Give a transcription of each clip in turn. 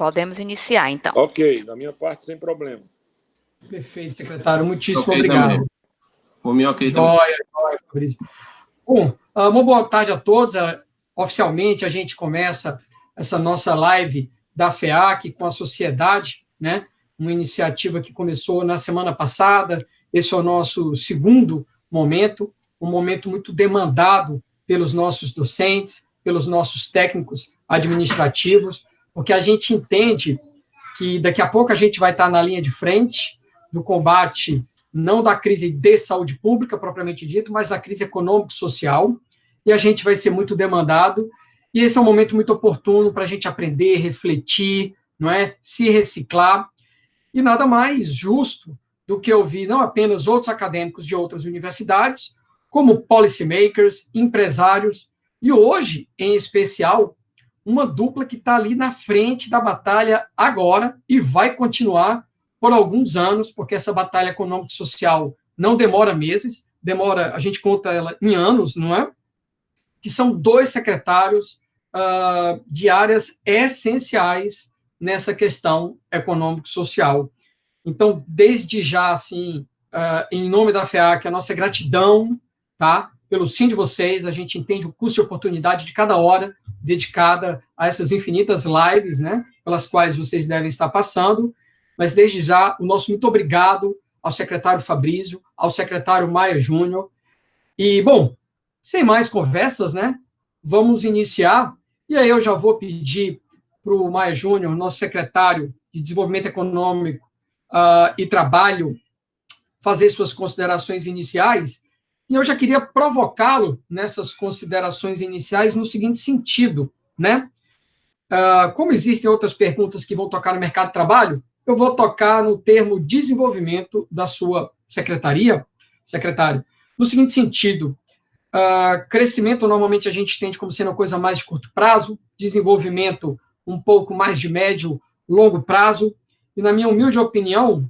Podemos iniciar, então. Ok, da minha parte, sem problema. Perfeito, secretário. Muitíssimo obrigado. Por mim, ok também. Joia, Fabrício. Bom, uma boa tarde a todos. Oficialmente, a gente começa essa nossa live da FEAC com a sociedade, né? Uma iniciativa que começou na semana passada. Esse é o nosso segundo momento, um momento muito demandado pelos nossos docentes, pelos nossos técnicos administrativos, porque a gente entende que daqui a pouco a gente vai estar na linha de frente do combate, não da crise de saúde pública, propriamente dito, mas da crise econômico-social, e a gente vai ser muito demandado, e esse é um momento muito oportuno para a gente aprender, refletir, não é? Se reciclar, e nada mais justo do que ouvir não apenas outros acadêmicos de outras universidades, como policymakers, empresários, e hoje, em especial, uma dupla que está ali na frente da batalha agora e vai continuar por alguns anos, porque essa batalha econômico-social não demora meses, a gente conta ela em anos, não é? Que são dois secretários de áreas essenciais nessa questão econômico-social. Então, desde já, assim, em nome da FEAC, a nossa gratidão, tá? Pelo sim de vocês, a gente entende o custo de oportunidade de cada hora dedicada a essas infinitas lives, né? Pelas quais vocês devem estar passando, mas desde já, o nosso muito obrigado ao secretário Fabrício, ao secretário Maia Júnior. E, bom, sem mais conversas, né? Vamos iniciar. E aí eu já vou pedir para o Maia Júnior, nosso secretário de Desenvolvimento Econômico e Trabalho, fazer suas considerações iniciais. E eu já queria provocá-lo nessas considerações iniciais no seguinte sentido, né? Como existem outras perguntas que vão tocar no mercado de trabalho, eu vou tocar no termo desenvolvimento da sua secretaria, secretário, no seguinte sentido: crescimento normalmente a gente entende como sendo uma coisa mais de curto prazo, desenvolvimento um pouco mais de médio, longo prazo, e na minha humilde opinião,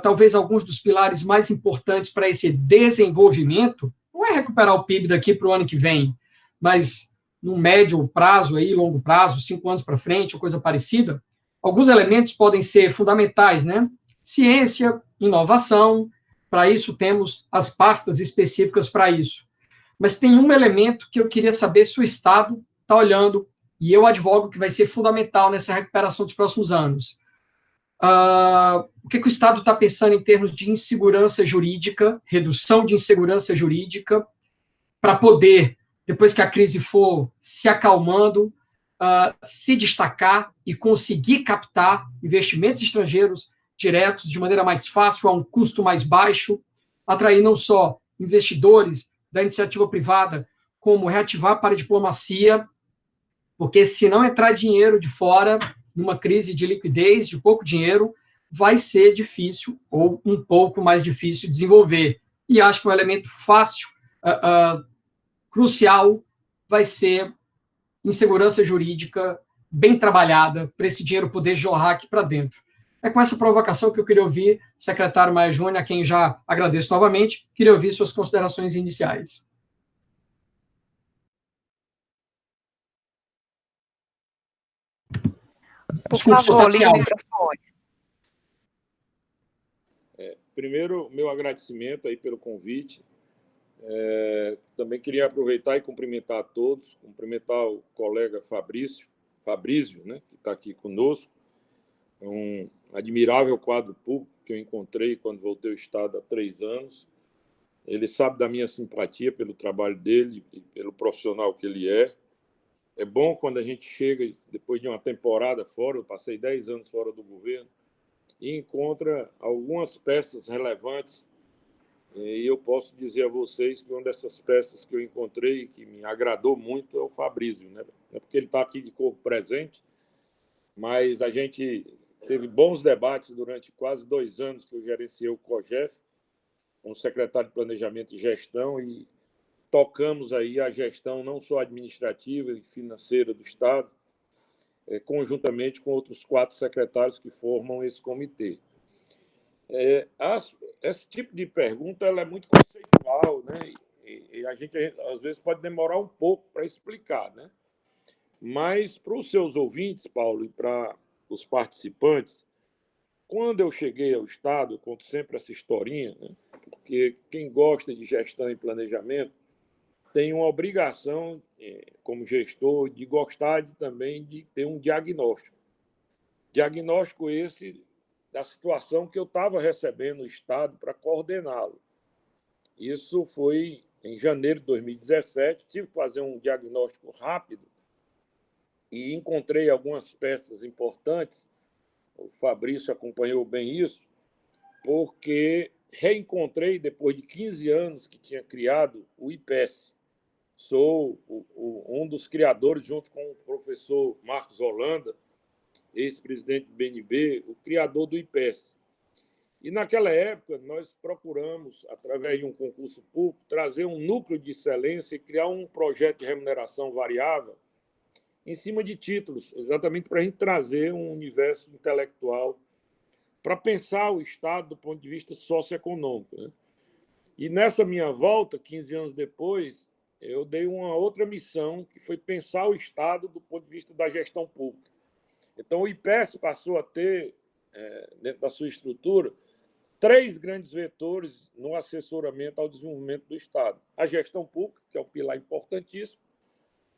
talvez alguns dos pilares mais importantes para esse desenvolvimento não é recuperar o PIB daqui para o ano que vem, mas no médio prazo, aí, longo prazo, 5 anos para frente, ou coisa parecida, alguns elementos podem ser fundamentais, né? Ciência, inovação, para isso temos as pastas específicas para isso. Mas tem um elemento que eu queria saber se o Estado está olhando, e eu advogo que vai ser fundamental nessa recuperação dos próximos anos. O que o Estado está pensando em termos de insegurança jurídica, redução de insegurança jurídica, para poder, depois que a crise for se acalmando, se destacar e conseguir captar investimentos estrangeiros diretos de maneira mais fácil, a um custo mais baixo, atrair não só investidores da iniciativa privada, como reativar para a diplomacia, porque se não entrar dinheiro de fora, numa crise de liquidez, de pouco dinheiro, vai ser difícil, ou um pouco mais difícil, desenvolver. E acho que um elemento fácil, crucial, vai ser insegurança jurídica bem trabalhada, para esse dinheiro poder jorrar aqui para dentro. É com essa provocação que eu queria ouvir o secretário Maia Júnior, a quem já agradeço novamente, queria ouvir suas considerações iniciais. Por favor, ligue o microfone. Primeiro, meu agradecimento aí pelo convite. Também queria aproveitar e cumprimentar a todos, cumprimentar o colega Fabrício, né, que está aqui conosco. É um admirável quadro público que eu encontrei quando voltei ao Estado há 3 anos. Ele sabe da minha simpatia pelo trabalho dele e pelo profissional que ele é. É bom quando a gente chega, depois de uma temporada fora, eu passei 10 anos fora do governo, e encontra algumas peças relevantes. E eu posso dizer a vocês que uma dessas peças que eu encontrei, que me agradou muito, é o Fabrício, né? Não é porque ele está aqui de corpo presente, mas a gente teve bons debates durante quase 2 anos que eu gerenciei o COGEF, com o secretário de Planejamento e Gestão, e tocamos aí a gestão não só administrativa e financeira do Estado, conjuntamente com outros 4 secretários que formam esse comitê. Esse tipo de pergunta ela é muito conceitual, né? E a gente, às vezes, pode demorar um pouco para explicar, né? Mas, para os seus ouvintes, Paulo, e para os participantes, quando eu cheguei ao Estado, eu conto sempre essa historinha, né? Porque quem gosta de gestão e planejamento tem uma obrigação, como gestor, de gostar também de ter um diagnóstico. Diagnóstico esse da situação que eu estava recebendo no Estado para coordená-lo. Isso foi em janeiro de 2017, tive que fazer um diagnóstico rápido e encontrei algumas peças importantes. O Fabrício acompanhou bem isso, porque reencontrei, depois de 15 anos que tinha criado o IPES. Sou um dos criadores, junto com o professor Marcos Holanda, ex-presidente do BNB, o criador do IPES. E, naquela época, nós procuramos, através de um concurso público, trazer um núcleo de excelência e criar um projeto de remuneração variável em cima de títulos, exatamente para a gente trazer um universo intelectual para pensar o Estado do ponto de vista socioeconômico, né? E nessa minha volta, 15 anos depois, eu dei uma outra missão, que foi pensar o Estado do ponto de vista da gestão pública. Então, o IPES passou a ter, dentro da sua estrutura, 3 grandes vetores no assessoramento ao desenvolvimento do Estado. A gestão pública, que é um pilar importantíssimo,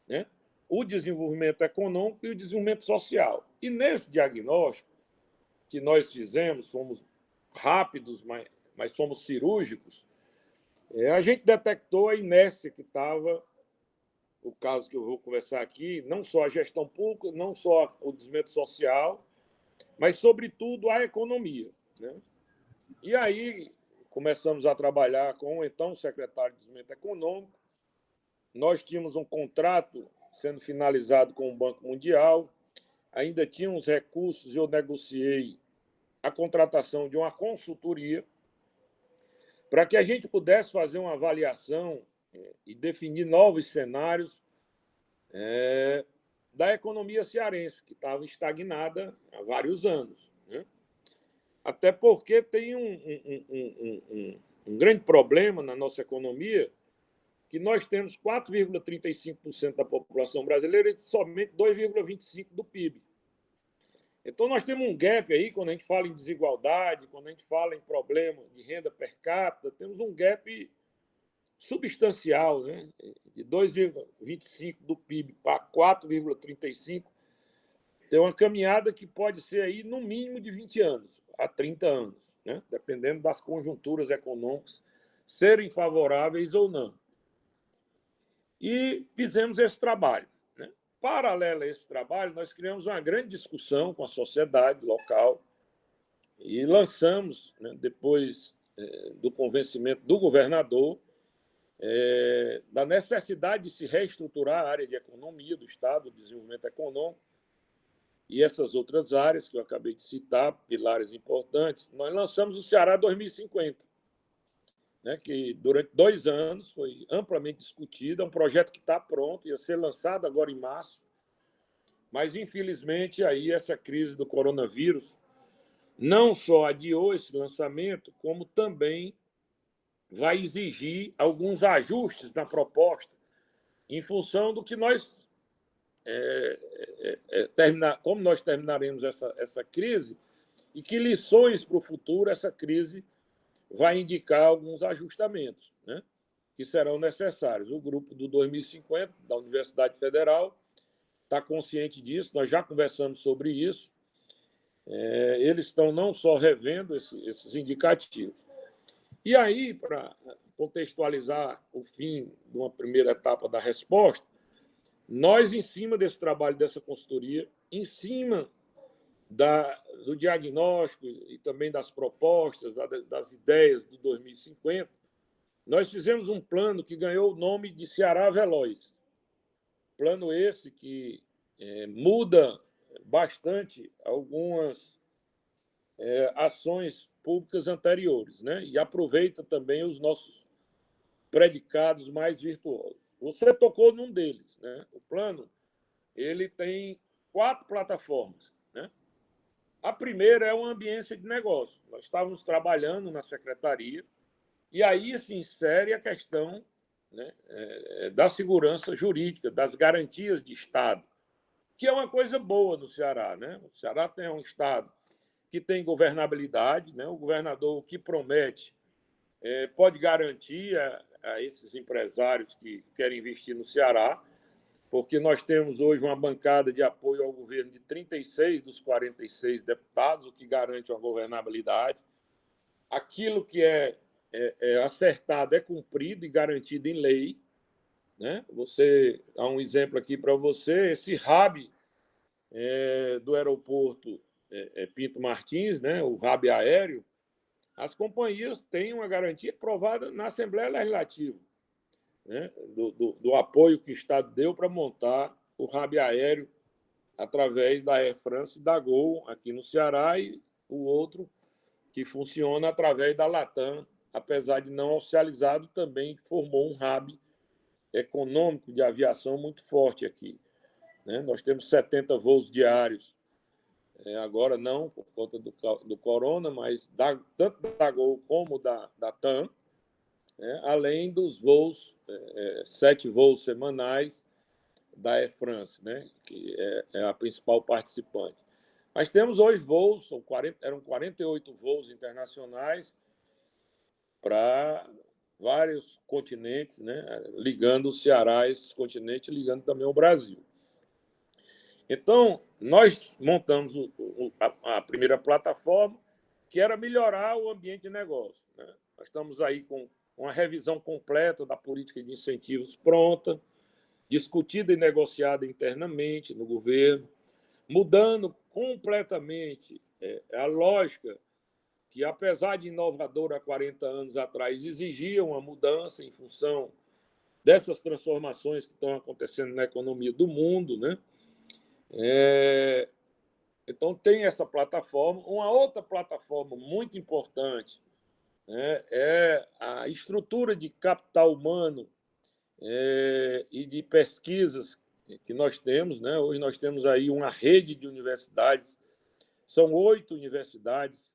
né? O desenvolvimento econômico e o desenvolvimento social. E nesse diagnóstico que nós fizemos, fomos rápidos, mas fomos cirúrgicos, a gente detectou a inércia que estava, o caso que eu vou conversar aqui, não só a gestão pública, não só o desenvolvimento social, mas, sobretudo, a economia, né? E aí começamos a trabalhar com o então secretário de Desenvolvimento Econômico. Nós tínhamos um contrato sendo finalizado com o Banco Mundial, ainda tínhamos recursos e eu negociei a contratação de uma consultoria para que a gente pudesse fazer uma avaliação e definir novos cenários da economia cearense, que estava estagnada há vários anos, né? Até porque tem um grande problema na nossa economia, que nós temos 4,35% da população brasileira e somente 2,25% do PIB. Então, nós temos um gap aí, quando a gente fala em desigualdade, quando a gente fala em problema de renda per capita, temos um gap substancial, né? De 2,25% do PIB para 4,35%. Tem uma caminhada que pode ser aí no mínimo de 20 anos a 30 anos, né? Dependendo das conjunturas econômicas serem favoráveis ou não. E fizemos esse trabalho, né? Paralelo a esse trabalho, nós criamos uma grande discussão com a sociedade local e lançamos, né, depois do convencimento do governador, da necessidade de se reestruturar a área de economia do Estado, do desenvolvimento econômico, e essas outras áreas que eu acabei de citar, pilares importantes. Nós lançamos o Ceará 2050, né, que durante 2 anos foi amplamente discutido. É um projeto que está pronto, ia ser lançado agora em março, mas, infelizmente, aí essa crise do coronavírus não só adiou esse lançamento, como também vai exigir alguns ajustes na proposta, em função do que nós como nós terminaremos essa crise e que lições para o futuro essa crise vai indicar alguns ajustamentos, né, que serão necessários. O grupo do 2050, da Universidade Federal, está consciente disso, nós já conversamos sobre isso. Eles estão não só revendo esses indicativos. E aí, para contextualizar o fim de uma primeira etapa da resposta, nós, em cima desse trabalho, dessa consultoria, em cima do diagnóstico e também das propostas, das ideias do 2050, nós fizemos um plano que ganhou o nome de Ceará Veloz. Plano esse que muda bastante algumas ações públicas anteriores, né? E aproveita também os nossos predicados mais virtuosos. Você tocou num deles, né? O plano ele tem 4 plataformas, né? A primeira é uma ambiência de negócio. Nós estávamos trabalhando na secretaria e aí se insere a questão, né, da segurança jurídica, das garantias de Estado. que é uma coisa boa no Ceará, né? O Ceará tem um estado que tem governabilidade, né? O governador, o que promete, pode garantir a esses empresários que querem investir no Ceará, porque nós temos hoje uma bancada de apoio ao governo de 36 dos 46 deputados, o que garante uma governabilidade. Aquilo que é acertado é cumprido e garantido em lei, né? Você dá um exemplo aqui para você, esse hub do aeroporto Pinto Martins, né? O hub aéreo, as companhias têm uma garantia aprovada na Assembleia Legislativa, né? do apoio que o Estado deu para montar o hub aéreo através da Air France e da Gol aqui no Ceará, e o outro que funciona através da Latam, apesar de não oficializado, também formou um hub econômico de aviação muito forte aqui, né? Nós temos 70 voos diários, agora não por conta do corona, mas tanto da Gol como da TAM, né? Além dos voos, 7 voos semanais da Air France, né? Que é a principal participante. Mas temos hoje voos, eram 48 voos internacionais para vários continentes, né? Ligando o Ceará a esses continentes, ligando também o Brasil. Então, nós montamos a primeira plataforma, que era melhorar o ambiente de negócio, né? Nós estamos aí com uma revisão completa da política de incentivos pronta, discutida e negociada internamente no governo, mudando completamente a lógica que, apesar de inovadora há 40 anos atrás, exigia uma mudança em função dessas transformações que estão acontecendo na economia do mundo, né? Então, tem essa plataforma. Uma outra plataforma muito importante, né, é a estrutura de capital humano e de pesquisas que nós temos, né? Hoje nós temos aí uma rede de universidades, são 8 universidades.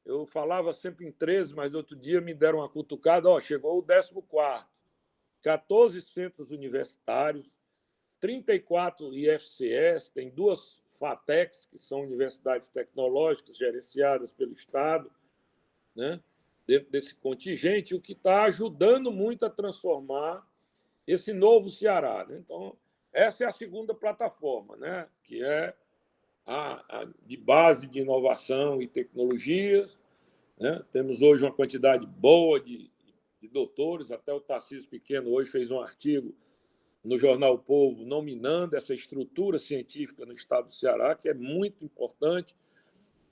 Eu falava sempre em 13, mas outro dia me deram uma cutucada, chegou o 14º, 14 centros universitários, 34 IFCS, tem 2 FATECs, que são universidades tecnológicas gerenciadas pelo Estado, né? Dentro desse contingente, o que está ajudando muito a transformar esse novo Ceará, né? Então, essa é a segunda plataforma, né? Que é de base de inovação e tecnologias, né? Temos hoje uma quantidade boa de doutores, até o Tarcísio Pequeno hoje fez um artigo no jornal O Povo nominando essa estrutura científica no estado do Ceará, que é muito importante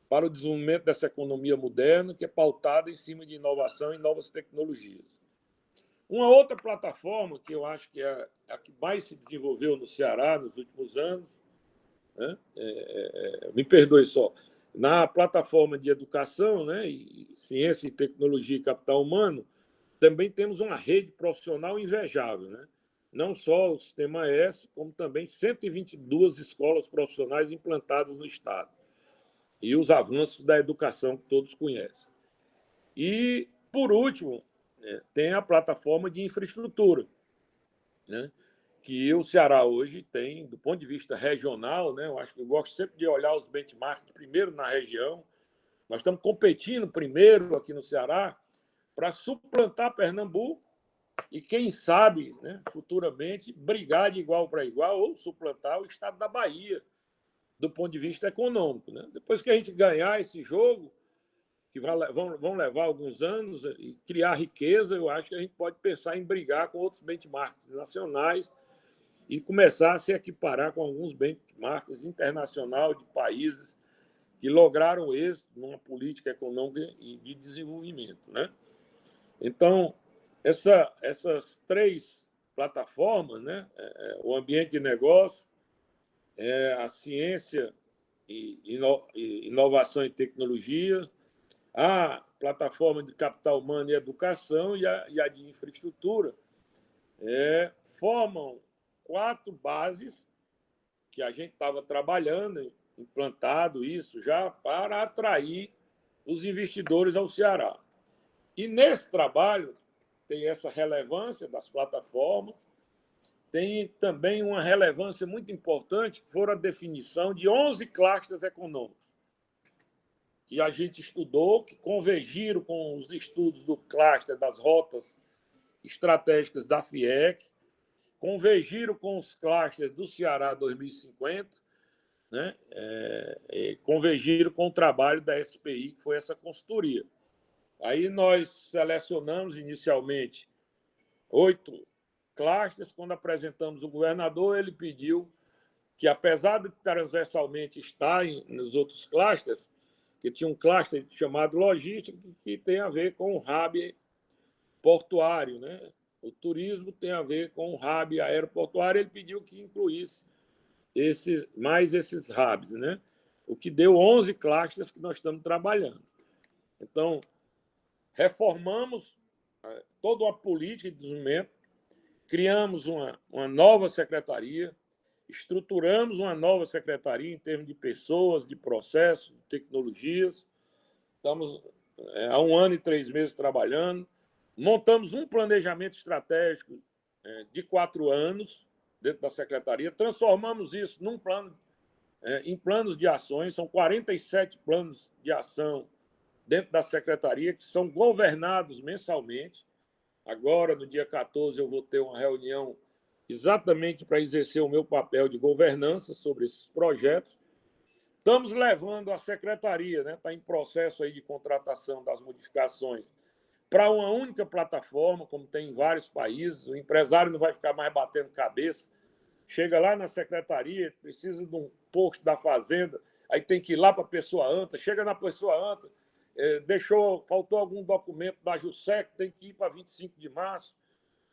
para o desenvolvimento dessa economia moderna, que é pautada em cima de inovação e novas tecnologias. Uma outra plataforma que eu acho que é a que mais se desenvolveu no Ceará nos últimos anos, né? Me perdoe só, na plataforma de educação, né? E ciência e tecnologia e capital humano, também temos uma rede profissional invejável, né? Não só o Sistema S, como também 122 escolas profissionais implantadas no Estado. E os avanços da educação que todos conhecem. E, por último, tem a plataforma de infraestrutura, né? Que o Ceará hoje tem, do ponto de vista regional, né? Eu gosto sempre de olhar os benchmarks primeiro na região. Nós estamos competindo primeiro aqui no Ceará para suplantar Pernambuco e, quem sabe, né, futuramente, brigar de igual para igual ou suplantar o estado da Bahia, do ponto de vista econômico, né? Depois que a gente ganhar esse jogo, que vão levar alguns anos, e criar riqueza, eu acho que a gente pode pensar em brigar com outros benchmarks nacionais e começar a se equiparar com alguns benchmarks internacionais de países que lograram êxito numa política econômica e de desenvolvimento, né? Então, essas 3 plataformas, né? O ambiente de negócio, a ciência e inovação e tecnologia, a plataforma de capital humano e educação e a de infraestrutura, formam 4 bases que a gente estava trabalhando, implantado isso já, para atrair os investidores ao Ceará. E nesse trabalho tem essa relevância das plataformas, tem também uma relevância muito importante, que foi a definição de 11 clusters econômicos, que a gente estudou, que convergiram com os estudos do cluster das rotas estratégicas da FIEC, convergiram com os clusters do Ceará 2050, né? Convergiram com o trabalho da SPI, que foi essa consultoria. Aí nós selecionamos inicialmente 8 clusters. Quando apresentamos o governador, ele pediu que, apesar de transversalmente estar nos outros clusters, que tinha um cluster chamado logística, que tem a ver com o hub portuário, né? O turismo tem a ver com o hub aeroportuário, ele pediu que incluísse mais esses hubs, né? O que deu 11 clusters que nós estamos trabalhando. Então, reformamos toda uma política de desenvolvimento, criamos uma nova secretaria, estruturamos uma nova secretaria em termos de pessoas, de processos, de tecnologias. Estamos há 1 ano e 3 meses trabalhando. Montamos um planejamento estratégico de 4 anos dentro da secretaria, transformamos isso em planos de ações, são 47 planos de ação dentro da secretaria, que são governados mensalmente. Agora, no dia 14, eu vou ter uma reunião exatamente para exercer o meu papel de governança sobre esses projetos. Estamos levando a secretaria, né? Está em processo aí de contratação das modificações para uma única plataforma, como tem em vários países. O empresário não vai ficar mais batendo cabeça. Chega lá na secretaria, precisa de um posto da fazenda, aí tem que ir lá para a pessoa anta, chega na pessoa anta, faltou algum documento da JUSEC, tem que ir para 25 de março,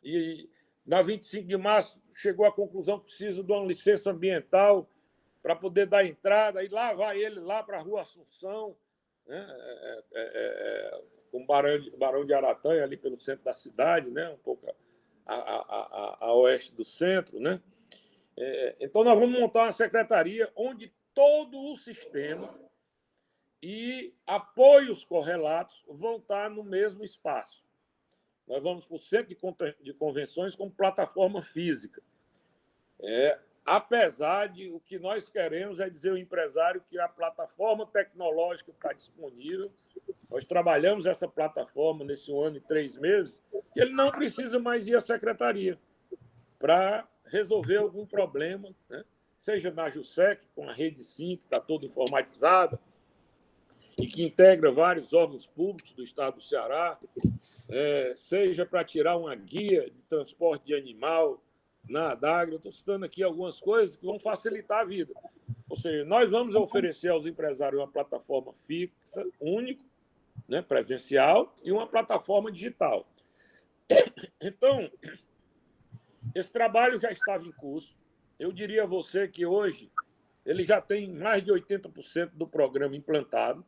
e na 25 de março chegou à conclusão que precisa de uma licença ambiental para poder dar entrada, e lá vai ele lá para a Rua Assunção, né? Com Barão de Aratanha, ali pelo centro da cidade, né? Um pouco a oeste do centro, né? Então, nós vamos montar uma secretaria onde todo o sistema e apoios correlatos vão estar no mesmo espaço. Nós vamos para o Centro de Convenções como plataforma física. Apesar de o que nós queremos é dizer ao empresário que a plataforma tecnológica está disponível. Nós trabalhamos essa plataforma nesse 1 ano e 3 meses, que ele não precisa mais ir à secretaria para resolver algum problema, né? Seja na JUSEC, com a Rede Sim, que está toda informatizada e que integra vários órgãos públicos do estado do Ceará, seja para tirar uma guia de transporte de animal na Adagra. Eu estou citando aqui algumas coisas que vão facilitar a vida. Ou seja, nós vamos oferecer aos empresários uma plataforma fixa, única, né, presencial, e uma plataforma digital. Então, esse trabalho já estava em curso. Eu diria a você que hoje ele já tem mais de 80% do programa implantado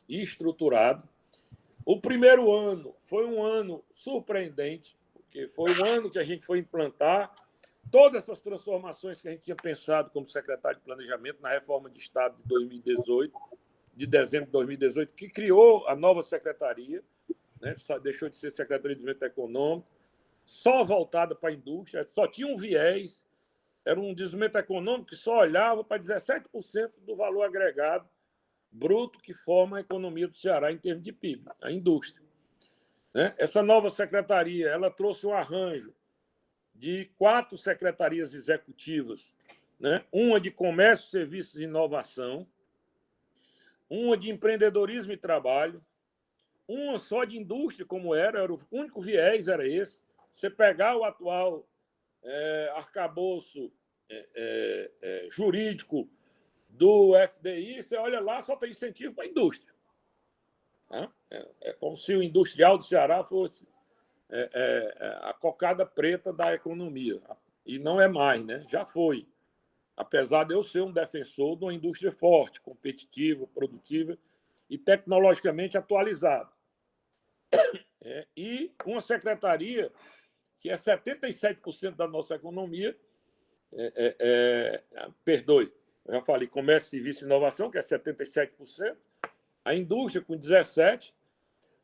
e estruturado. O primeiro ano foi um ano surpreendente, porque foi um ano que a gente foi implantar todas essas transformações que a gente tinha pensado como secretário de Planejamento na reforma de Estado de 2018, de dezembro de 2018, que criou a nova secretaria, né? Deixou de ser Secretaria de Desenvolvimento Econômico, só voltada para a indústria, só tinha um viés, era um desenvolvimento econômico que só olhava para 17% do valor agregado bruto que forma a economia do Ceará em termos de PIB, a indústria. Né? Essa nova secretaria ela trouxe um arranjo de 4 secretarias executivas, né? Uma de Comércio, Serviços e Inovação, uma de Empreendedorismo e Trabalho, uma só de Indústria, como era o único viés, era esse. Você pegar o atual arcabouço jurídico do FDI, você olha lá, só tem incentivo para a indústria. Tá? É como se o industrial do Ceará fosse a cocada preta da economia. E não é mais, né? Já foi. Apesar de eu ser um defensor de uma indústria forte, competitiva, produtiva e tecnologicamente atualizada. E uma secretaria que é 77% da nossa economia, perdoe, eu já falei, comércio, serviço e inovação, que é 77%, a indústria com 17%,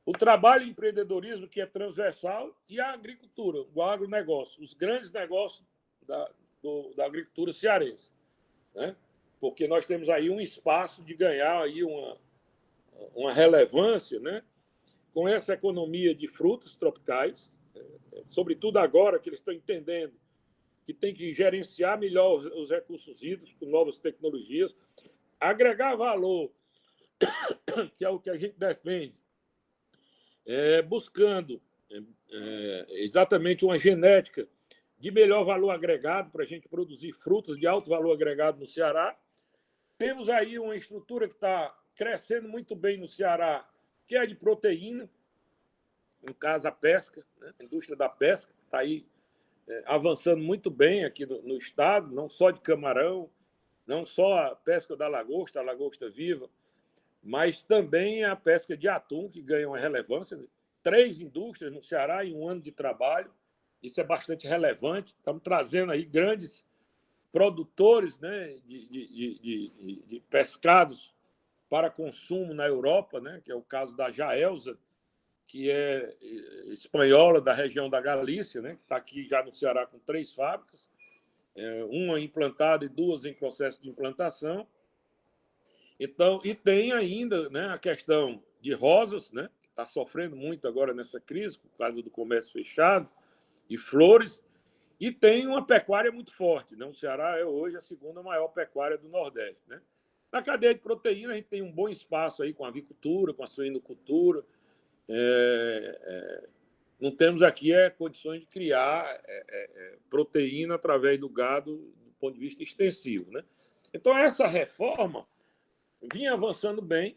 o trabalho e empreendedorismo, que é transversal, e a agricultura, o agronegócio, os grandes negócios da agricultura cearense, né? Porque nós temos aí um espaço de ganhar aí uma relevância, né? Com essa economia de frutos tropicais, sobretudo agora que eles estão entendendo que tem que gerenciar melhor os recursos hídricos com novas tecnologias, agregar valor, que é o que a gente defende, buscando exatamente uma genética de melhor valor agregado para a gente produzir frutas de alto valor agregado no Ceará. Temos aí uma estrutura que está crescendo muito bem no Ceará, que é a de proteína, no caso a pesca, né? A indústria da pesca, que está aí avançando muito bem aqui no estado, não só de camarão, não só a pesca da lagosta, a lagosta viva, mas também a pesca de atum, que ganha uma relevância. 3 indústrias no Ceará em um ano de trabalho, isso é bastante relevante. Estamos trazendo aí grandes produtores, né, de pescados para consumo na Europa, né, que é o caso da Jaelsa, que é espanhola da região da Galícia, né, que está aqui já no Ceará com 3 fábricas, uma implantada e 2 em processo de implantação. Então, e tem ainda, né, a questão de rosas, né, que está sofrendo muito agora nessa crise, por causa do comércio fechado, e flores, e tem uma pecuária muito forte, né? O Ceará é hoje a segunda maior pecuária do Nordeste, né? Na cadeia de proteína, a gente tem um bom espaço aí com a avicultura, com a suinocultura. Não temos aqui condições de criar proteína através do gado do ponto de vista extensivo, né? Então, essa reforma vinha avançando bem,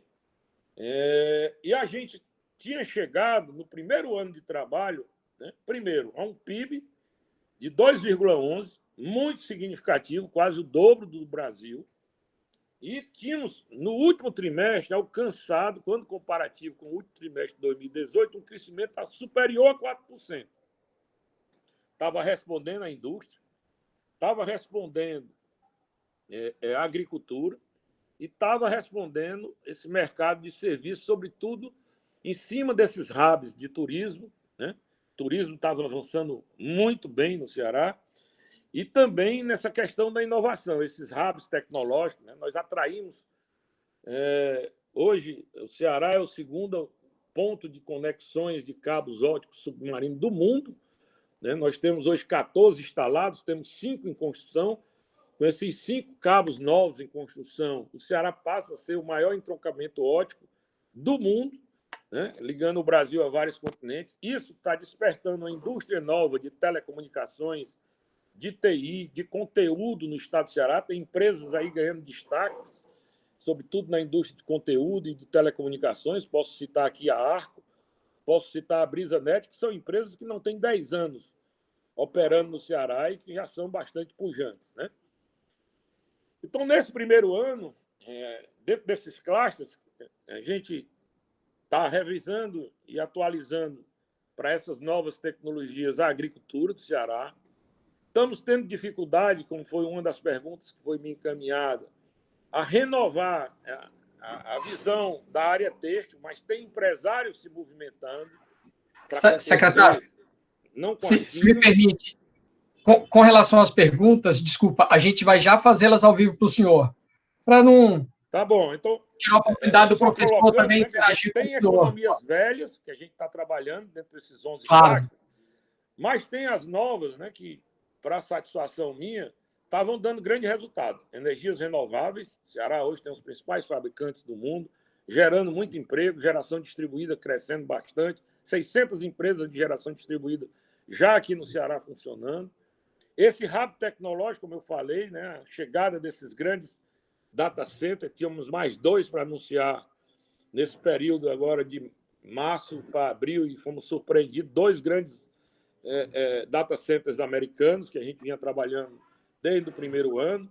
e a gente tinha chegado, no primeiro ano de trabalho, né, primeiro, a um PIB de 2,11, muito significativo, quase o dobro do Brasil, e tínhamos, no último trimestre, alcançado, quando comparativo com o último trimestre de 2018, um crescimento superior a 4%. Estava respondendo a indústria, estava respondendo a agricultura, e estava respondendo esse mercado de serviços, sobretudo em cima desses hubs de turismo, né? O turismo estava avançando muito bem no Ceará, e também nessa questão da inovação, esses hubs tecnológicos, né? Nós atraímos. Hoje, o Ceará é o segundo ponto de conexões de cabos óticos submarinos do mundo, né? Nós temos hoje 14 instalados, temos 5 em construção. Com esses 5 cabos novos em construção, o Ceará passa a ser o maior entroncamento óptico do mundo, né? Ligando o Brasil a vários continentes. Isso está despertando uma indústria nova de telecomunicações, de TI, de conteúdo no estado do Ceará. Tem empresas aí ganhando destaques, sobretudo na indústria de conteúdo e de telecomunicações. Posso citar aqui a Arco, posso citar a BrisaNet, que são empresas que não têm 10 anos operando no Ceará e que já são bastante pujantes, né? Então, nesse primeiro ano, dentro desses clusters, a gente está revisando e atualizando para essas novas tecnologias a agricultura do Ceará. Estamos tendo dificuldade, como foi uma das perguntas que foi me encaminhada, a renovar a visão da área têxtil, mas tem empresários se movimentando. Secretário, se me permite, com relação às perguntas, desculpa, a gente vai já fazê-las ao vivo para o senhor, para não... Tá bom, então... tirar a oportunidade do professor também interagir com o senhor. Tem economias velhas, que a gente está trabalhando dentro desses 11 claro. Mas tem as novas, né, que, para satisfação minha, estavam dando grande resultado. Energias renováveis, o Ceará hoje tem os principais fabricantes do mundo, gerando muito emprego, geração distribuída crescendo bastante, 600 empresas de geração distribuída já aqui no Ceará funcionando. Esse hub tecnológico, como eu falei, né, a chegada desses grandes data centers, tínhamos mais 2 para anunciar nesse período agora de março para abril, e fomos surpreendidos, 2 grandes data centers americanos que a gente vinha trabalhando desde o primeiro ano.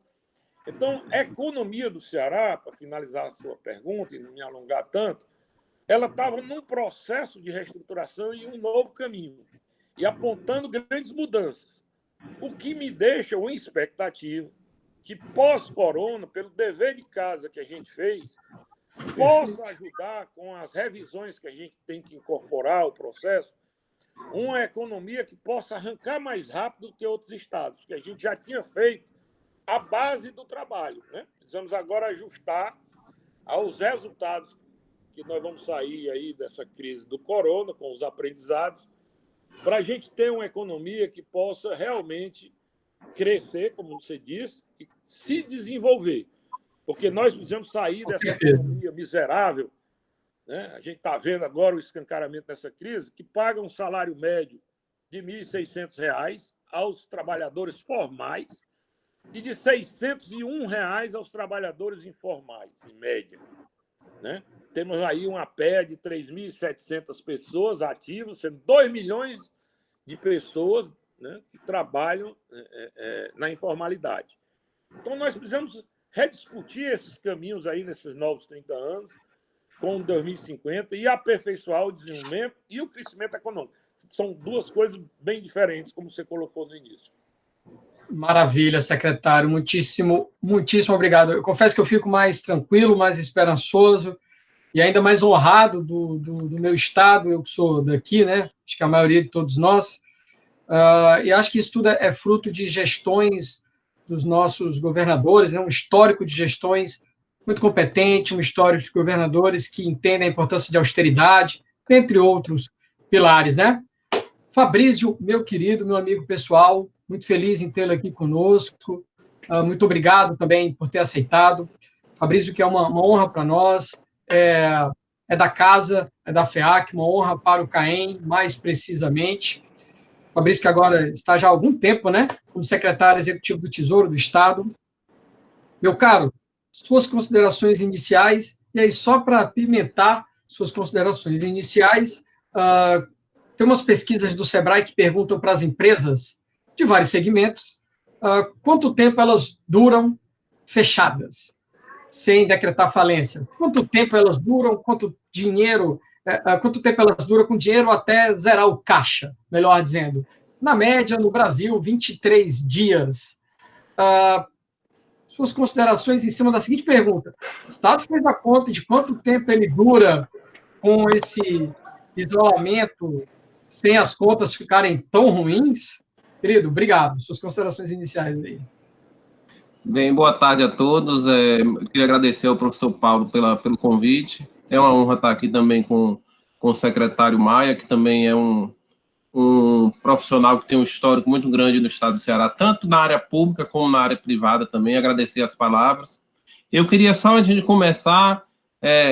Então, a economia do Ceará, para finalizar a sua pergunta e não me alongar tanto, ela estava num processo de reestruturação e um novo caminho, e apontando grandes mudanças, o que me deixa uma expectativa que, pós-corona, pelo dever de casa que a gente fez, possa ajudar com as revisões que a gente tem que incorporar ao processo, uma economia que possa arrancar mais rápido do que outros estados, que a gente já tinha feito a base do trabalho, né? Precisamos agora ajustar aos resultados que nós vamos sair aí dessa crise do corona, com os aprendizados, para a gente ter uma economia que possa realmente crescer, como você disse, e se desenvolver. Porque nós precisamos sair dessa economia miserável, né? A gente está vendo agora o escancaramento dessa crise, que paga um salário médio de R$ 1.600 aos trabalhadores formais e de R$ 601 aos trabalhadores informais, em média, né? Temos aí uma PEA de 3.700 pessoas ativas, sendo 2 milhões de pessoas, né, que trabalham na informalidade. Então, nós precisamos rediscutir esses caminhos aí nesses novos 30 anos, com 2050, e aperfeiçoar o desenvolvimento e o crescimento econômico. São duas coisas bem diferentes, como você colocou no início. Maravilha, secretário. Muitíssimo obrigado. Eu confesso que eu fico mais tranquilo, mais esperançoso e ainda mais honrado do meu estado, eu que sou daqui, né? Acho que a maioria de todos nós. E acho que isso tudo é fruto de gestões dos nossos governadores, né? Um histórico de gestões muito competente, um histórico de governadores que entendem a importância de austeridade, entre outros pilares, né? Fabrício, meu querido, meu amigo pessoal, muito feliz em tê-lo aqui conosco. Muito obrigado também por ter aceitado. Fabrício, que é uma honra para nós, é da casa, é da FEAC, uma honra para o CAEM, mais precisamente. Fabrício, que agora está já há algum tempo, né, como secretário executivo do Tesouro do Estado. Meu caro, suas considerações iniciais, e aí só para apimentar suas considerações iniciais, tem umas pesquisas do Sebrae que perguntam para as empresas de vários segmentos quanto tempo elas duram fechadas, sem decretar falência. Quanto tempo elas duram, quanto tempo elas duram com dinheiro até zerar o caixa, melhor dizendo. Na média, no Brasil, 23 dias. Suas considerações em cima da seguinte pergunta. O Estado fez a conta de quanto tempo ele dura com esse isolamento, sem as contas ficarem tão ruins? Querido, obrigado. Suas considerações iniciais aí. Bem, boa tarde a todos. Eu queria agradecer ao professor Paulo pelo convite. É uma honra estar aqui também com o secretário Maia, que também é um profissional que tem um histórico muito grande no estado do Ceará, tanto na área pública como na área privada também. Agradecer as palavras. Eu queria só, antes de começar,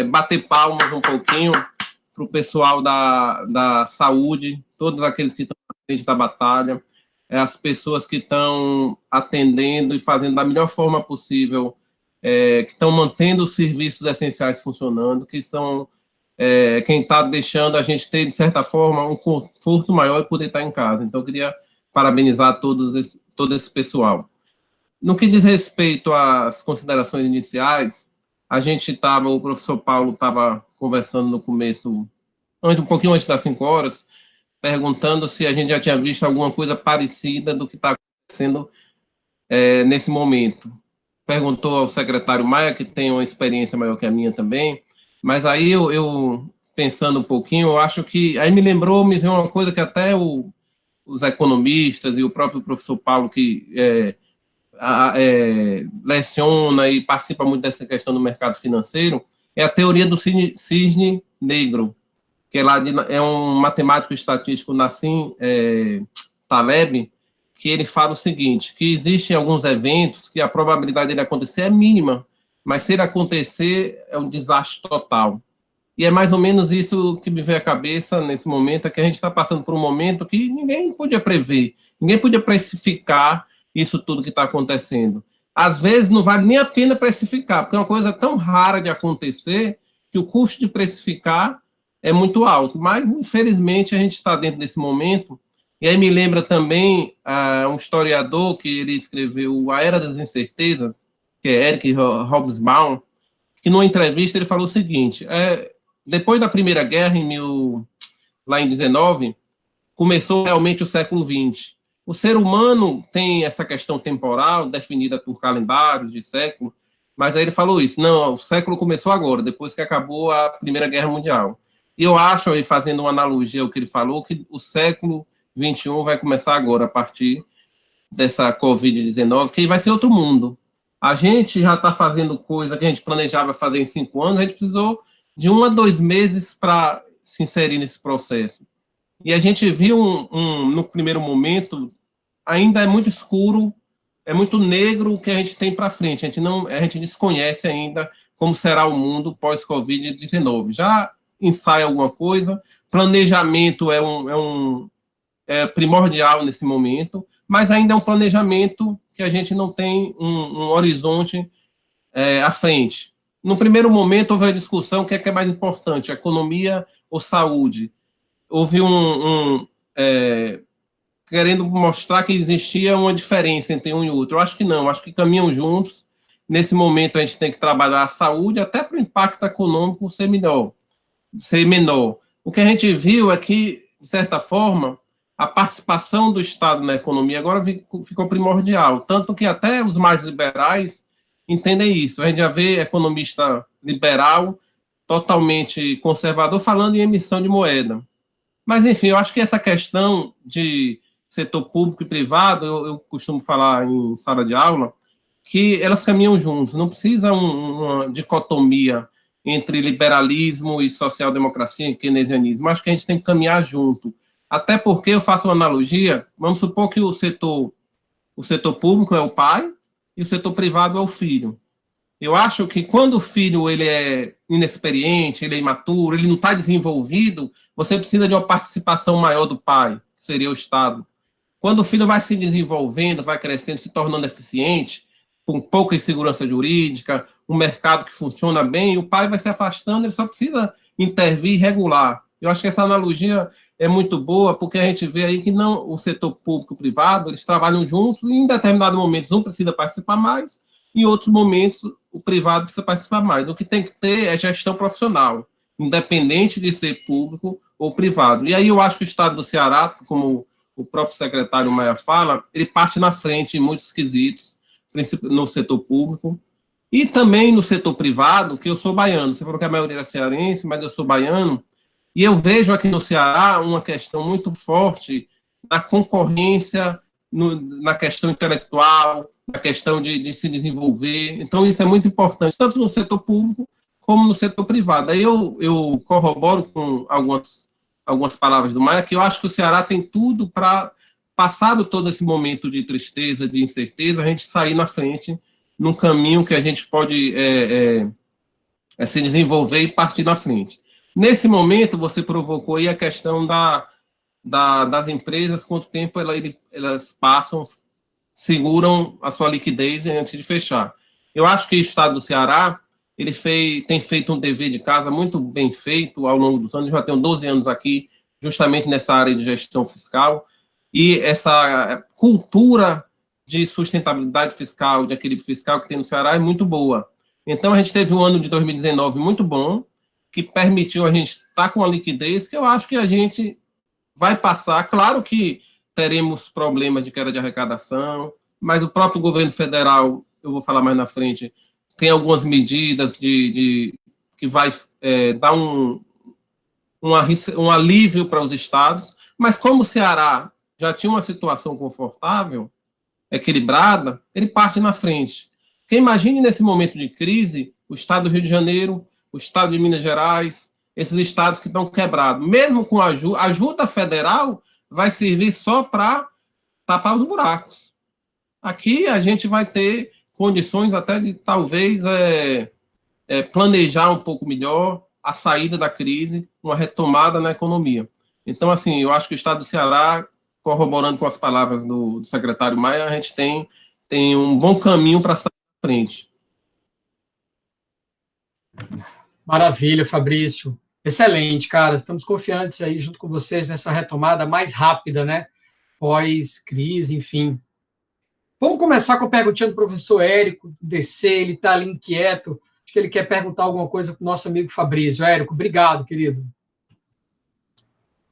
bater palmas um pouquinho para o pessoal da saúde, todos aqueles que estão à frente da batalha, as pessoas que estão atendendo e fazendo da melhor forma possível, que estão mantendo os serviços essenciais funcionando, que são quem está deixando a gente ter, de certa forma, um conforto maior e poder estar em casa. Então, eu queria parabenizar todo esse pessoal. No que diz respeito às considerações iniciais, o professor Paulo estava conversando no começo, um pouquinho antes das 5 horas, perguntando se a gente já tinha visto alguma coisa parecida do que está acontecendo nesse momento. Perguntou ao secretário Maia, que tem uma experiência maior que a minha também, mas aí eu pensando um pouquinho, eu acho que, aí me veio uma coisa que até os economistas e o próprio professor Paulo, que leciona e participa muito dessa questão do mercado financeiro, é a teoria do cisne negro, que é um matemático estatístico, Nassim Taleb, que ele fala o seguinte, que existem alguns eventos que a probabilidade dele acontecer é mínima, mas se ele acontecer, é um desastre total. E é mais ou menos isso que me veio à cabeça nesse momento, é que a gente está passando por um momento que ninguém podia prever, ninguém podia precificar isso tudo que está acontecendo. Às vezes não vale nem a pena precificar, porque é uma coisa tão rara de acontecer que o custo de precificar é muito alto, mas infelizmente a gente está dentro desse momento. E aí me lembra também um historiador que ele escreveu A Era das Incertezas, que é Eric Hobsbawm, que numa entrevista ele falou o seguinte, depois da Primeira Guerra, lá em 19, começou realmente o século XX. O ser humano tem essa questão temporal, definida por calendários de século, mas aí ele falou isso, não, o século começou agora, depois que acabou a Primeira Guerra Mundial. eu acho, e fazendo uma analogia ao que ele falou, que o século XXI vai começar agora, a partir dessa Covid-19, que vai ser outro mundo. A gente já está fazendo coisa que a gente planejava fazer em 5 anos, a gente precisou de 1 a 2 meses para se inserir nesse processo. E a gente viu, no primeiro momento, ainda é muito escuro, é muito negro o que a gente tem para frente. A gente desconhece ainda como será o mundo pós-Covid-19. Já ensaia alguma coisa, planejamento é primordial nesse momento, mas ainda é um planejamento que a gente não tem um horizonte à frente. No primeiro momento, houve a discussão: o que é mais importante, economia ou saúde? Houve querendo mostrar que existia uma diferença entre um e outro. Eu acho que não, acho que caminham juntos. Nesse momento, a gente tem que trabalhar a saúde até para o impacto econômico ser menor. O que a gente viu é que, de certa forma, a participação do Estado na economia agora ficou primordial, tanto que até os mais liberais entendem isso. A gente já vê economista liberal totalmente conservador falando em emissão de moeda. Mas, enfim, eu acho que essa questão de setor público e privado, eu costumo falar em sala de aula, que elas caminham juntos, não precisa uma dicotomia entre liberalismo e social-democracia e keynesianismo. Acho que a gente tem que caminhar junto. Até porque eu faço uma analogia, vamos supor que o setor público é o pai e o setor privado é o filho. Eu acho que quando o filho ele é inexperiente, ele é imaturo, ele não está desenvolvido, você precisa de uma participação maior do pai, que seria o Estado. Quando o filho vai se desenvolvendo, vai crescendo, se tornando eficiente, com pouca insegurança jurídica, um mercado que funciona bem, o pai vai se afastando, ele só precisa intervir e regular. Eu acho que essa analogia é muito boa, porque a gente vê aí que não, o setor público e o privado, eles trabalham juntos, e em determinados momentos um precisa participar mais, em outros momentos o privado precisa participar mais. O que tem que ter é gestão profissional, independente de ser público ou privado. E aí eu acho que o Estado do Ceará, como o próprio secretário Maia fala, ele parte na frente em muitos quesitos, no setor público, e também no setor privado, que eu sou baiano. Você falou que a maioria é cearense, mas eu sou baiano, e eu vejo aqui no Ceará uma questão muito forte na concorrência, na questão intelectual, na questão de se desenvolver. Então, isso é muito importante, tanto no setor público como no setor privado. Aí eu corroboro com algumas palavras do Maia, que eu acho que o Ceará tem tudo para, passado todo esse momento de tristeza, de incerteza, a gente sair na frente num caminho que a gente pode se desenvolver e partir na frente. Nesse momento, você provocou aí a questão das empresas, quanto tempo elas passam, seguram a sua liquidez antes de fechar. Eu acho que o Estado do Ceará tem feito um dever de casa muito bem feito ao longo dos anos. Eu já tenho 12 anos aqui, justamente nessa área de gestão fiscal, e essa cultura de sustentabilidade fiscal, de equilíbrio fiscal que tem no Ceará é muito boa. Então, a gente teve um ano de 2019 muito bom, que permitiu a gente estar com a liquidez que eu acho que a gente vai passar. Claro que teremos problemas de queda de arrecadação, mas o próprio governo federal, eu vou falar mais na frente, tem algumas medidas que vai dar um alívio para os estados, mas como o Ceará já tinha uma situação confortável, equilibrada, ele parte na frente. Porque imagine nesse momento de crise, o estado do Rio de Janeiro, o estado de Minas Gerais, esses estados que estão quebrados, mesmo com ajuda federal, vai servir só para tapar os buracos. Aqui a gente vai ter condições até de, talvez, planejar um pouco melhor a saída da crise, uma retomada na economia. Então, assim, eu acho que o Estado do Ceará, corroborando com as palavras do secretário Maia, a gente tem um bom caminho para sair da frente. Maravilha, Fabrício. Excelente, cara. Estamos confiantes aí junto com vocês nessa retomada mais rápida, né? Pós-crise, enfim. Vamos começar com a perguntinha do professor Érico, do DC, ele está ali inquieto. Acho que ele quer perguntar alguma coisa para o nosso amigo Fabrício. Érico, obrigado, querido.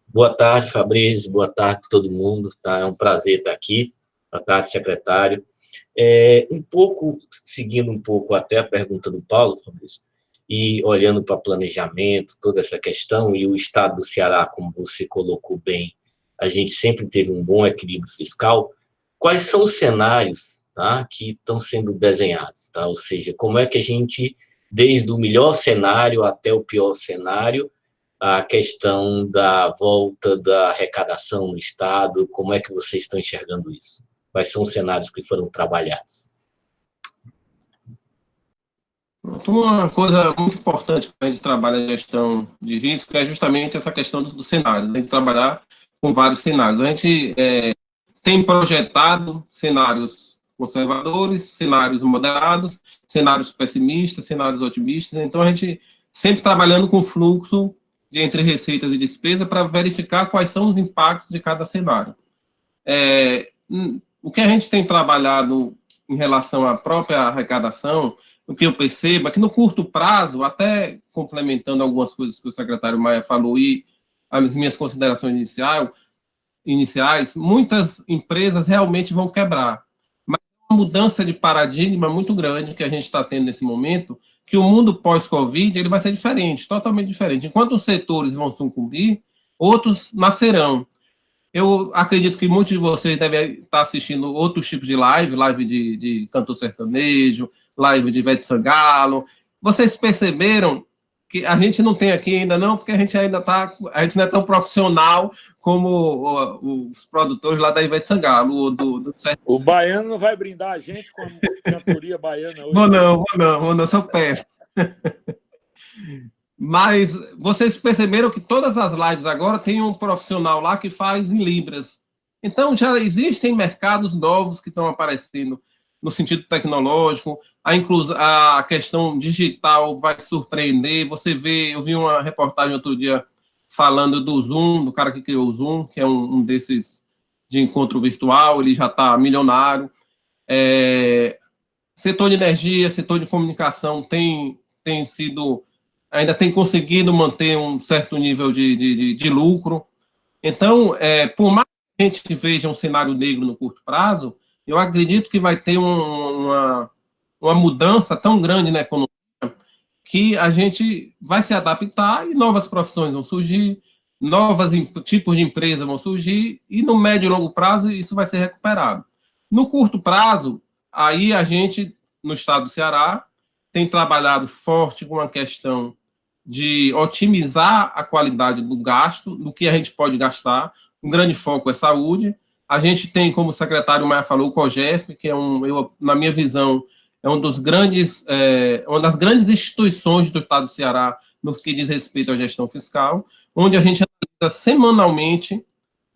Boa tarde, Fabrício. Boa tarde a todo mundo. Tá? É um prazer estar aqui. Boa tarde, secretário. Seguindo um pouco até a pergunta do Paulo, Fabrício, e olhando para planejamento, toda essa questão, e o Estado do Ceará, como você colocou bem, a gente sempre teve um bom equilíbrio fiscal. Quais são os cenários, tá, que estão sendo desenhados? Tá? Ou seja, como é que a gente, desde o melhor cenário até o pior cenário, a questão da volta da arrecadação no Estado, como é que vocês estão enxergando isso? Quais são os cenários que foram trabalhados? Uma coisa muito importante quando a gente trabalha a gestão de risco é justamente essa questão dos cenários. A gente trabalhar com vários cenários. A gente tem projetado cenários conservadores, cenários moderados, cenários pessimistas, cenários otimistas. Então, a gente sempre trabalhando com fluxo entre receitas e despesa para verificar quais são os impactos de cada cenário. O que a gente tem trabalhado em relação à própria arrecadação, o que eu percebo é que no curto prazo, até complementando algumas coisas que o secretário Maia falou e as minhas considerações iniciais, muitas empresas realmente vão quebrar. Mas é uma mudança de paradigma muito grande que a gente está tendo nesse momento, que o mundo pós-Covid ele vai ser diferente, totalmente diferente. Enquanto os setores vão sucumbir, outros nascerão. Eu acredito que muitos de vocês devem estar assistindo outros tipos de live de cantor sertanejo, live de Ivete Sangalo. Vocês perceberam que a gente não tem aqui ainda não, porque a gente não é tão profissional como os produtores lá da Ivete Sangalo. O baiano não vai brindar a gente com a cantoria baiana hoje. Vou não, sou péssimo. Mas vocês perceberam que todas as lives agora tem um profissional lá que faz em libras. Então, já existem mercados novos que estão aparecendo no sentido tecnológico, a questão digital vai surpreender. Eu vi uma reportagem outro dia falando do Zoom, do cara que criou o Zoom, que é um desses de encontro virtual, ele já está milionário. Setor de energia, setor de comunicação ainda tem conseguido manter um certo nível de lucro. Então, por mais que a gente veja um cenário negro no curto prazo, eu acredito que vai ter uma mudança tão grande na economia que a gente vai se adaptar e novas profissões vão surgir, novos tipos de empresas vão surgir e no médio e longo prazo isso vai ser recuperado. No curto prazo, aí a gente, no estado do Ceará, tem trabalhado forte com a questão de otimizar a qualidade do gasto, do que a gente pode gastar. Um grande foco é saúde. A gente tem, como o secretário Maia falou, o COGEF, que na minha visão, é uma das grandes instituições do estado do Ceará no que diz respeito à gestão fiscal, onde a gente analisa semanalmente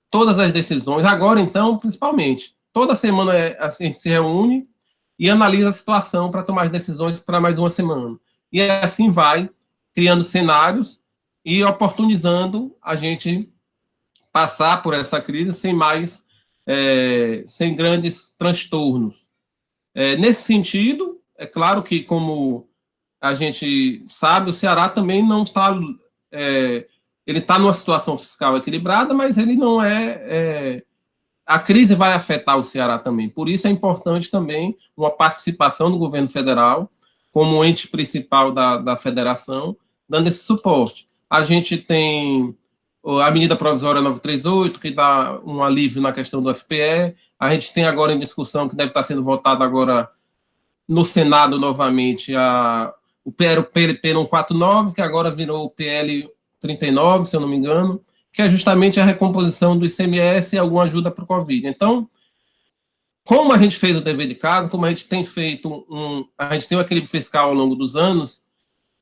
todas as decisões. Agora, então, principalmente, toda semana a gente se reúne e analisa a situação para tomar as decisões para mais uma semana. E assim vai, criando cenários e oportunizando a gente passar por essa crise sem grandes transtornos. Nesse sentido, é claro que, como a gente sabe, o Ceará também não está... ele está numa situação fiscal equilibrada, mas ele não a crise vai afetar o Ceará também. Por isso é importante também uma participação do governo federal, como ente principal da federação, dando esse suporte. A gente tem a medida provisória 938, que dá um alívio na questão do FPE. A gente tem agora em discussão, que deve estar sendo votado agora no Senado novamente, o PLP 149, que agora virou o PL 39, se eu não me engano, que é justamente a recomposição do ICMS e alguma ajuda para o Covid. Então, como a gente fez o dever de casa, como a gente tem feito a gente tem um equilíbrio fiscal ao longo dos anos,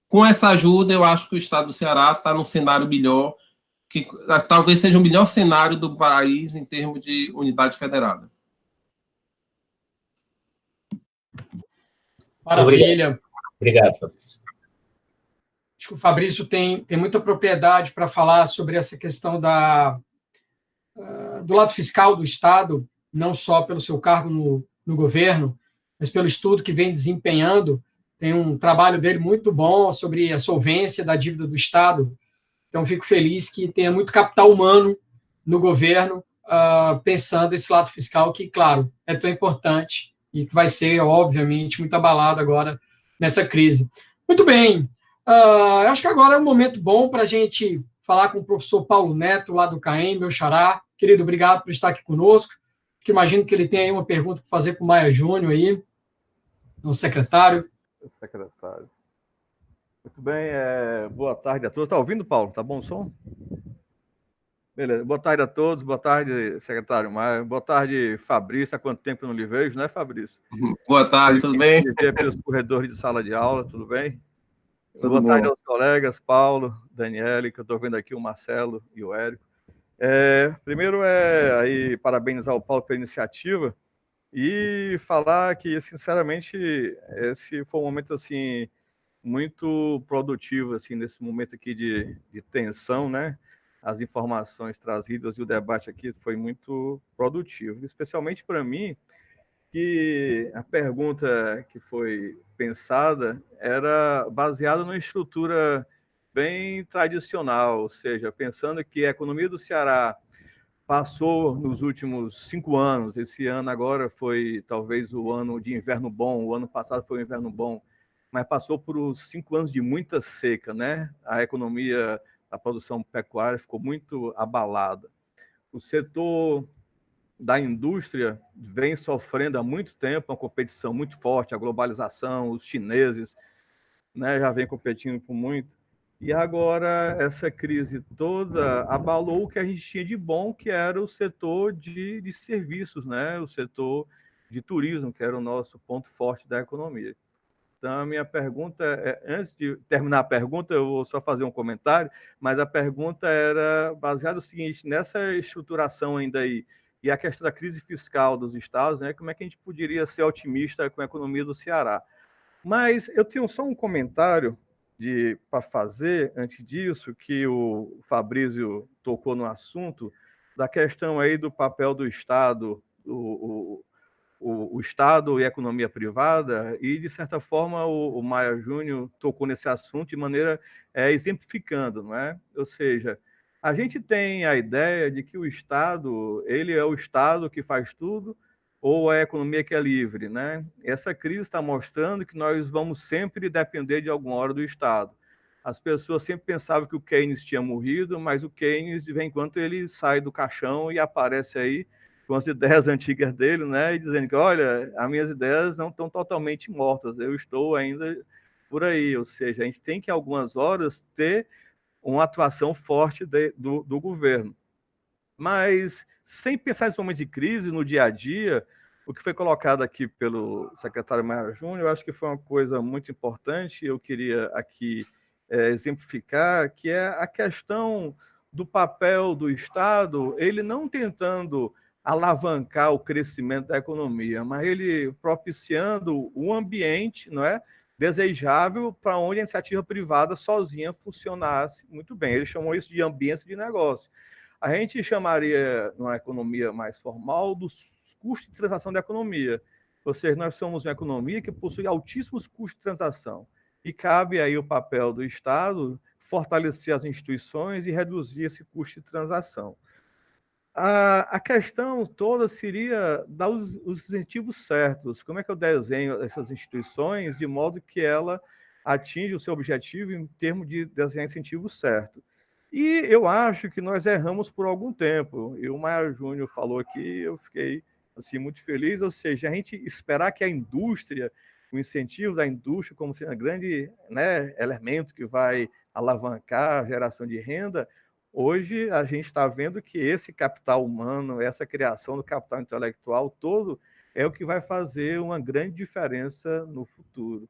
com essa ajuda, eu acho que o estado do Ceará está num cenário melhor, que talvez seja o melhor cenário do país em termos de unidade federada. Maravilha. Obrigado, Fabrício. Acho que o Fabrício tem muita propriedade para falar sobre essa questão do lado fiscal do Estado, não só pelo seu cargo no governo, mas pelo estudo que vem desempenhando. Tem um trabalho dele muito bom sobre a solvência da dívida do Estado. Então, fico feliz que tenha muito capital humano no governo, pensando esse lado fiscal que, claro, é tão importante e que vai ser, obviamente, muito abalado agora nessa crise. Muito bem. Eu acho que agora é um momento bom para a gente falar com o professor Paulo Neto, lá do CAEM, meu xará. Querido, obrigado por estar aqui conosco. Que imagino que ele tem aí uma pergunta para fazer para o Maia Júnior aí, o secretário. Secretário. Muito bem, boa tarde a todos. Está ouvindo, Paulo? Tá bom o som? Beleza. Boa tarde a todos, boa tarde, secretário Maia. Boa tarde, Fabrício. Há quanto tempo eu não lhe vejo, né, Fabrício? Boa tarde, tudo bem? Se vê pelos corredores de sala de aula, tudo bem? Tudo boa bom. tarde aos colegas, Paulo, Daniele, que eu estou vendo aqui, o Marcelo e o Érico. Primeiro aí parabenizar o Paulo pela iniciativa e falar que, sinceramente, esse foi um momento assim muito produtivo assim nesse momento aqui de tensão, né? As informações trazidas e o debate aqui foi muito produtivo, especialmente para mim, que a pergunta que foi pensada era baseada numa estrutura bem tradicional, ou seja, pensando que a economia do Ceará passou nos últimos 5 anos, esse ano agora foi talvez o ano de inverno bom, o ano passado foi um inverno bom, mas passou por uns 5 anos de muita seca, né? A economia, a produção pecuária ficou muito abalada. O setor da indústria vem sofrendo há muito tempo uma competição muito forte, a globalização, os chineses, né, já vem competindo por muito. E agora essa crise toda abalou o que a gente tinha de bom, que era o setor de serviços, né, o setor de turismo, que era o nosso ponto forte da economia. Então, a minha pergunta antes de terminar a pergunta, eu vou só fazer um comentário, mas a pergunta era baseada no seguinte, nessa estruturação ainda aí, e a questão da crise fiscal dos estados, né, como é que a gente poderia ser otimista com a economia do Ceará? Mas eu tenho só um comentário para fazer antes disso, que o Fabrício tocou no assunto, da questão aí do papel do Estado, o Estado e a economia privada, e, de certa forma, o Maia Júnior tocou nesse assunto de maneira exemplificando, não é? Ou seja, a gente tem a ideia de que o Estado, ele é o Estado que faz tudo, ou é a economia que é livre, né? Essa crise está mostrando que nós vamos sempre depender de alguma hora do Estado. As pessoas sempre pensavam que o Keynes tinha morrido, mas o Keynes, de vez em quando, ele sai do caixão e aparece aí com as ideias antigas dele, né? E dizendo que, olha, as minhas ideias não estão totalmente mortas, eu estou ainda por aí. Ou seja, a gente tem que, algumas horas, ter uma atuação forte do governo. Mas, sem pensar nesse momento de crise, no dia a dia, o que foi colocado aqui pelo secretário Maia Júnior, eu acho que foi uma coisa muito importante, eu queria aqui exemplificar, que é a questão do papel do Estado, ele não tentando alavancar o crescimento da economia, mas ele propiciando um ambiente, não é, desejável para onde a iniciativa privada sozinha funcionasse muito bem. Ele chamou isso de ambiente de negócio. A gente chamaria, numa economia mais formal, dos custos de transação da economia. Ou seja, nós somos uma economia que possui altíssimos custos de transação. E cabe aí o papel do Estado fortalecer as instituições e reduzir esse custo de transação. A questão toda seria dar os incentivos certos. Como é que eu desenho essas instituições de modo que ela atinja o seu objetivo em termos de desenhar incentivos certos? E eu acho que nós erramos por algum tempo. E o Maia Júnior falou aqui, eu fiquei assim, muito feliz. Ou seja, a gente esperar que a indústria, o incentivo da indústria como sendo um grande, né, elemento que vai alavancar a geração de renda, hoje a gente está vendo que esse capital humano, essa criação do capital intelectual todo, é o que vai fazer uma grande diferença no futuro.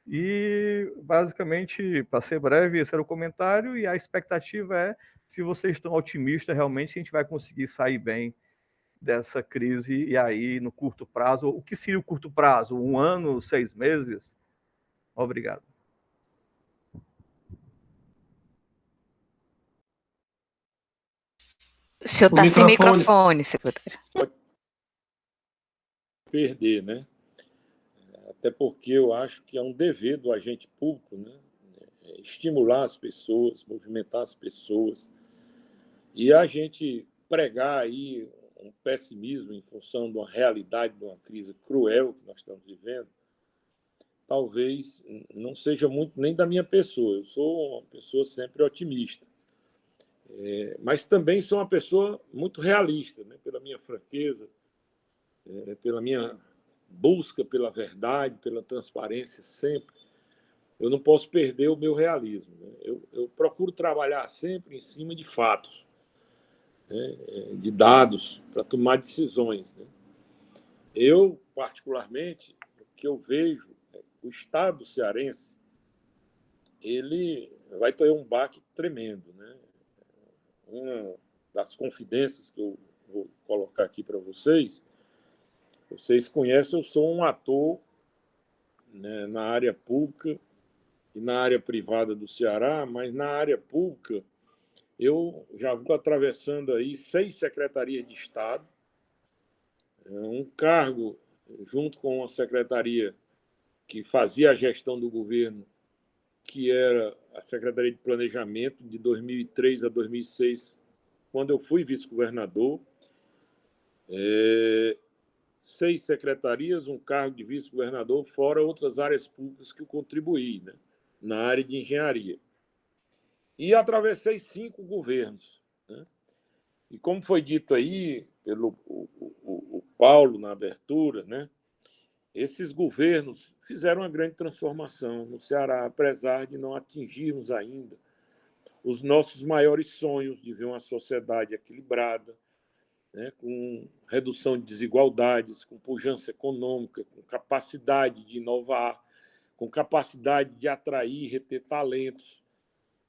E, basicamente, para ser breve, esse era o comentário, e a expectativa é, se vocês estão otimistas, realmente a gente vai conseguir sair bem dessa crise, e aí, no curto prazo, o que seria o curto prazo? 1 ano, 6 meses? Obrigado. O senhor está sem microfone, secretário. Perder, né? Até porque eu acho que é um dever do agente público, né? Estimular as pessoas, movimentar as pessoas. E a gente pregar aí um pessimismo em função de uma realidade, de uma crise cruel que nós estamos vivendo, talvez não seja muito nem da minha pessoa. Eu sou uma pessoa sempre otimista. Mas também sou uma pessoa muito realista, né? Pela minha franqueza, pela minha busca pela verdade, pela transparência sempre. Eu não posso perder o meu realismo, né? Eu procuro trabalhar sempre em cima de fatos, né? De dados, para tomar decisões, né? Eu, particularmente, o que eu vejo, o Estado cearense, ele vai ter um baque tremendo, né? Uma das confidências que eu vou colocar aqui para vocês conhecem, eu sou um ator, né, na área pública e na área privada do Ceará, mas na área pública eu já vou atravessando aí 6 secretarias de Estado, um cargo junto com uma secretaria que fazia a gestão do governo, que era a Secretaria de Planejamento, de 2003 a 2006, quando eu fui vice-governador. 6 secretarias, um cargo de vice-governador, fora outras áreas públicas que eu contribuí, né, na área de engenharia. E atravessei 5 governos, né? E como foi dito aí pelo o Paulo na abertura, né, esses governos fizeram uma grande transformação no Ceará, apesar de não atingirmos ainda os nossos maiores sonhos de ver uma sociedade equilibrada, né, com redução de desigualdades, com pujança econômica, com capacidade de inovar, com capacidade de atrair e reter talentos.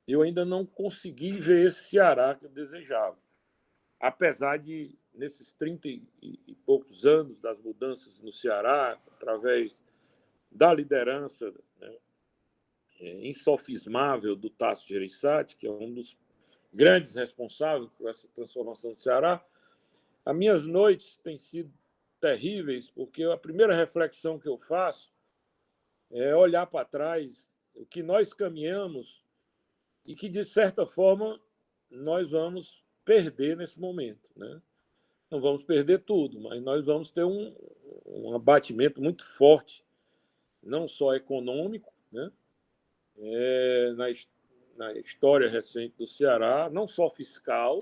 Eu ainda não consegui ver esse Ceará que eu desejava. Apesar de, nesses 30 e poucos anos das mudanças no Ceará, através da liderança, né, insofismável do Tasso Gereissati, que é um dos grandes responsáveis por essa transformação do Ceará, as minhas noites têm sido terríveis, porque a primeira reflexão que eu faço é olhar para trás o que nós caminhamos e que, de certa forma, nós vamos perder nesse momento, né? Não vamos perder tudo, mas nós vamos ter um abatimento muito forte, não só econômico, né, na história recente do Ceará, não só fiscal,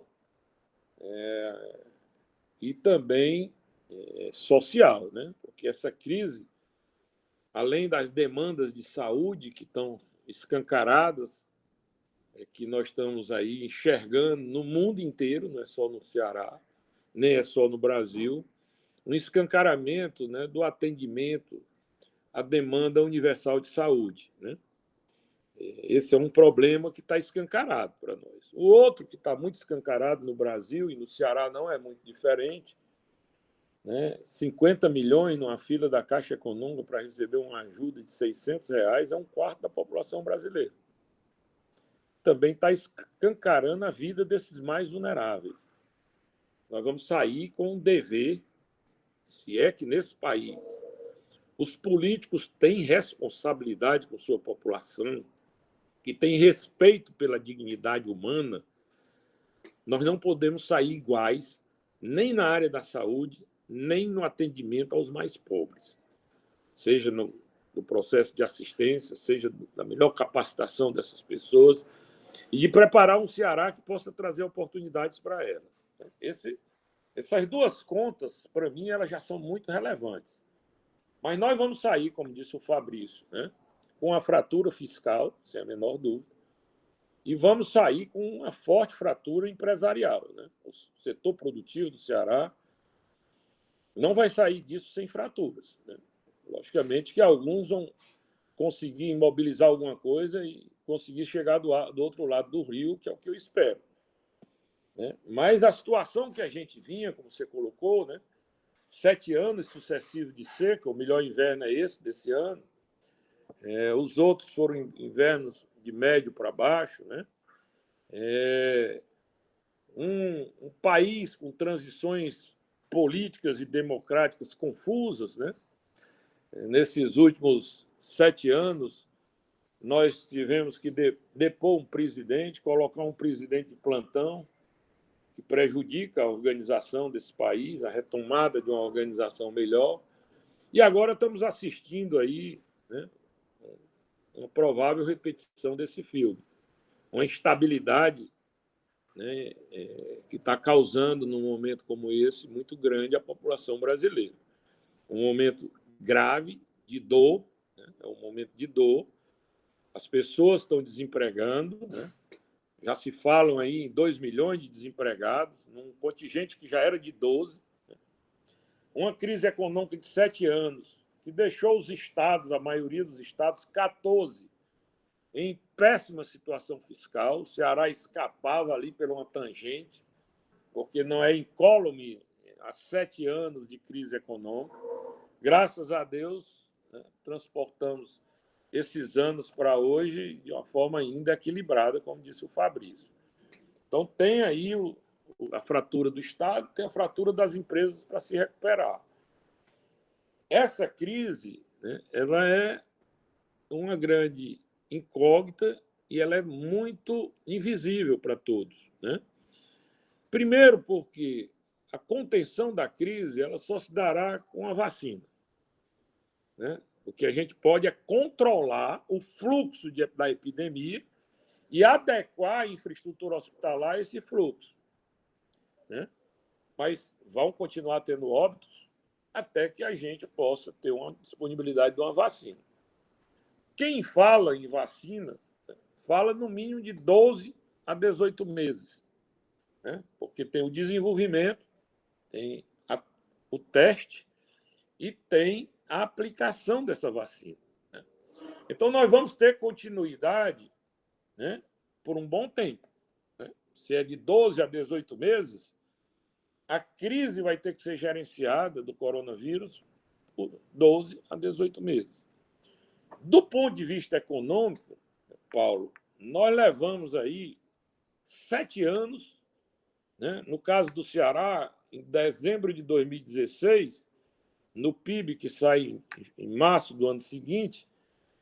e também social, né? Porque essa crise, além das demandas de saúde que estão escancaradas, que nós estamos aí enxergando no mundo inteiro, não é só no Ceará, nem é só no Brasil, um escancaramento, né, do atendimento à demanda universal de saúde, né? Esse é um problema que está escancarado para nós. O outro que está muito escancarado no Brasil, e no Ceará não é muito diferente, né? 50 milhões numa fila da Caixa Econômica para receber uma ajuda de R$600 é um quarto da população brasileira. Também está escancarando a vida desses mais vulneráveis. Nós vamos sair com um dever, se é que nesse país os políticos têm responsabilidade com sua população, que têm respeito pela dignidade humana, nós não podemos sair iguais nem na área da saúde, nem no atendimento aos mais pobres, seja no processo de assistência, seja na melhor capacitação dessas pessoas, e de preparar um Ceará que possa trazer oportunidades para elas. Essas duas contas, para mim, elas já são muito relevantes. Mas nós vamos sair, como disse o Fabrício, né, com a fratura fiscal, sem a menor dúvida, e vamos sair com uma forte fratura empresarial, né? O setor produtivo do Ceará não vai sair disso sem fraturas, né? Logicamente que alguns vão conseguir imobilizar alguma coisa e conseguir chegar do outro lado do rio, que é o que eu espero, né? Mas a situação que a gente vinha, como você colocou, né, 7 anos sucessivos de seca, o melhor inverno é esse desse ano, os outros foram invernos de médio para baixo, né? Um país com transições políticas e democráticas confusas, né? Nesses últimos 7 anos, nós tivemos que depor um presidente, colocar um presidente de plantão, que prejudica a organização desse país, a retomada de uma organização melhor. E agora estamos assistindo aí, né, uma provável repetição desse filme. Uma instabilidade, né, que está causando, num momento como esse, muito grande à população brasileira. Um momento grave, de dor, né, é um momento de dor. As pessoas estão desempregando, né? Já se falam aí em 2 milhões de desempregados, num contingente que já era de 12. Né? Uma crise econômica de 7 anos, que deixou os estados, a maioria dos estados, 14, em péssima situação fiscal. O Ceará escapava ali por uma tangente, porque não é incólume há 7 anos de crise econômica. Graças a Deus, né, transportamos esses anos para hoje de uma forma ainda equilibrada, como disse o Fabrício. Então, tem aí a fratura do Estado, tem a fratura das empresas para se recuperar. Essa crise, né, ela é uma grande incógnita e ela é muito invisível para todos. Né? Primeiro, porque a contenção da crise ela só se dará com a vacina. Né? O que a gente pode é controlar o fluxo da epidemia e adequar a infraestrutura hospitalar a esse fluxo. Né? Mas vão continuar tendo óbitos até que a gente possa ter uma disponibilidade de uma vacina. Quem fala em vacina, fala no mínimo de 12 a 18 meses. Né? Porque tem o desenvolvimento, tem o teste e tem a aplicação dessa vacina. Né? Então, nós vamos ter continuidade, né, por um bom tempo. Né? Se é de 12 a 18 meses, a crise vai ter que ser gerenciada do coronavírus por 12 a 18 meses. Do ponto de vista econômico, Paulo, nós levamos aí 7 anos, né? No caso do Ceará, em dezembro de 2016, no PIB que sai em março do ano seguinte,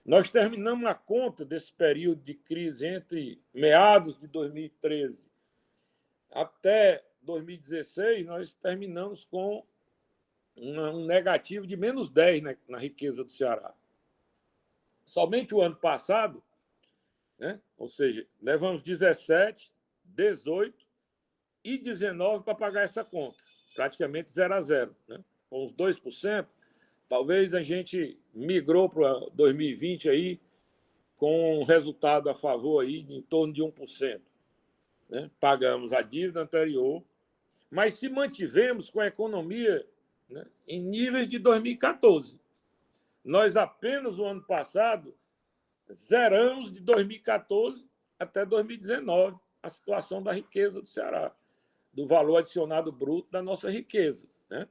nós terminamos a conta desse período de crise entre meados de 2013 até 2016, nós terminamos com um negativo de menos 10 na riqueza do Ceará. Somente o ano passado, né? Ou seja, levamos 17, 18 e 19 para pagar essa conta, praticamente 0 a 0. Né? Com os 2%, talvez a gente migrou para 2020 aí com um resultado a favor aí em torno de 1%. Né? Pagamos a dívida anterior, mas se mantivemos com a economia, né, em níveis de 2014. Nós apenas o ano passado zeramos de 2014 até 2019 a situação da riqueza do Ceará, do valor adicionado bruto da nossa riqueza. Né?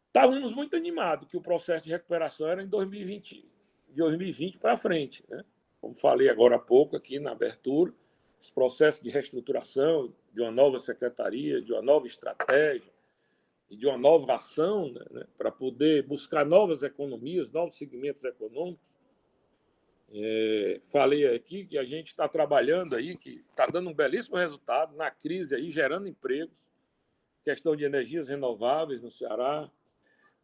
Estávamos muito animados que o processo de recuperação era em 2020 para frente. Né? Como falei agora há pouco aqui na abertura, esse processo de reestruturação, de uma nova secretaria, de uma nova estratégia e de uma nova ação, né, para poder buscar novas economias, novos segmentos econômicos. Falei aqui que a gente está trabalhando aí, que está dando um belíssimo resultado na crise, aí, gerando empregos, questão de energias renováveis no Ceará,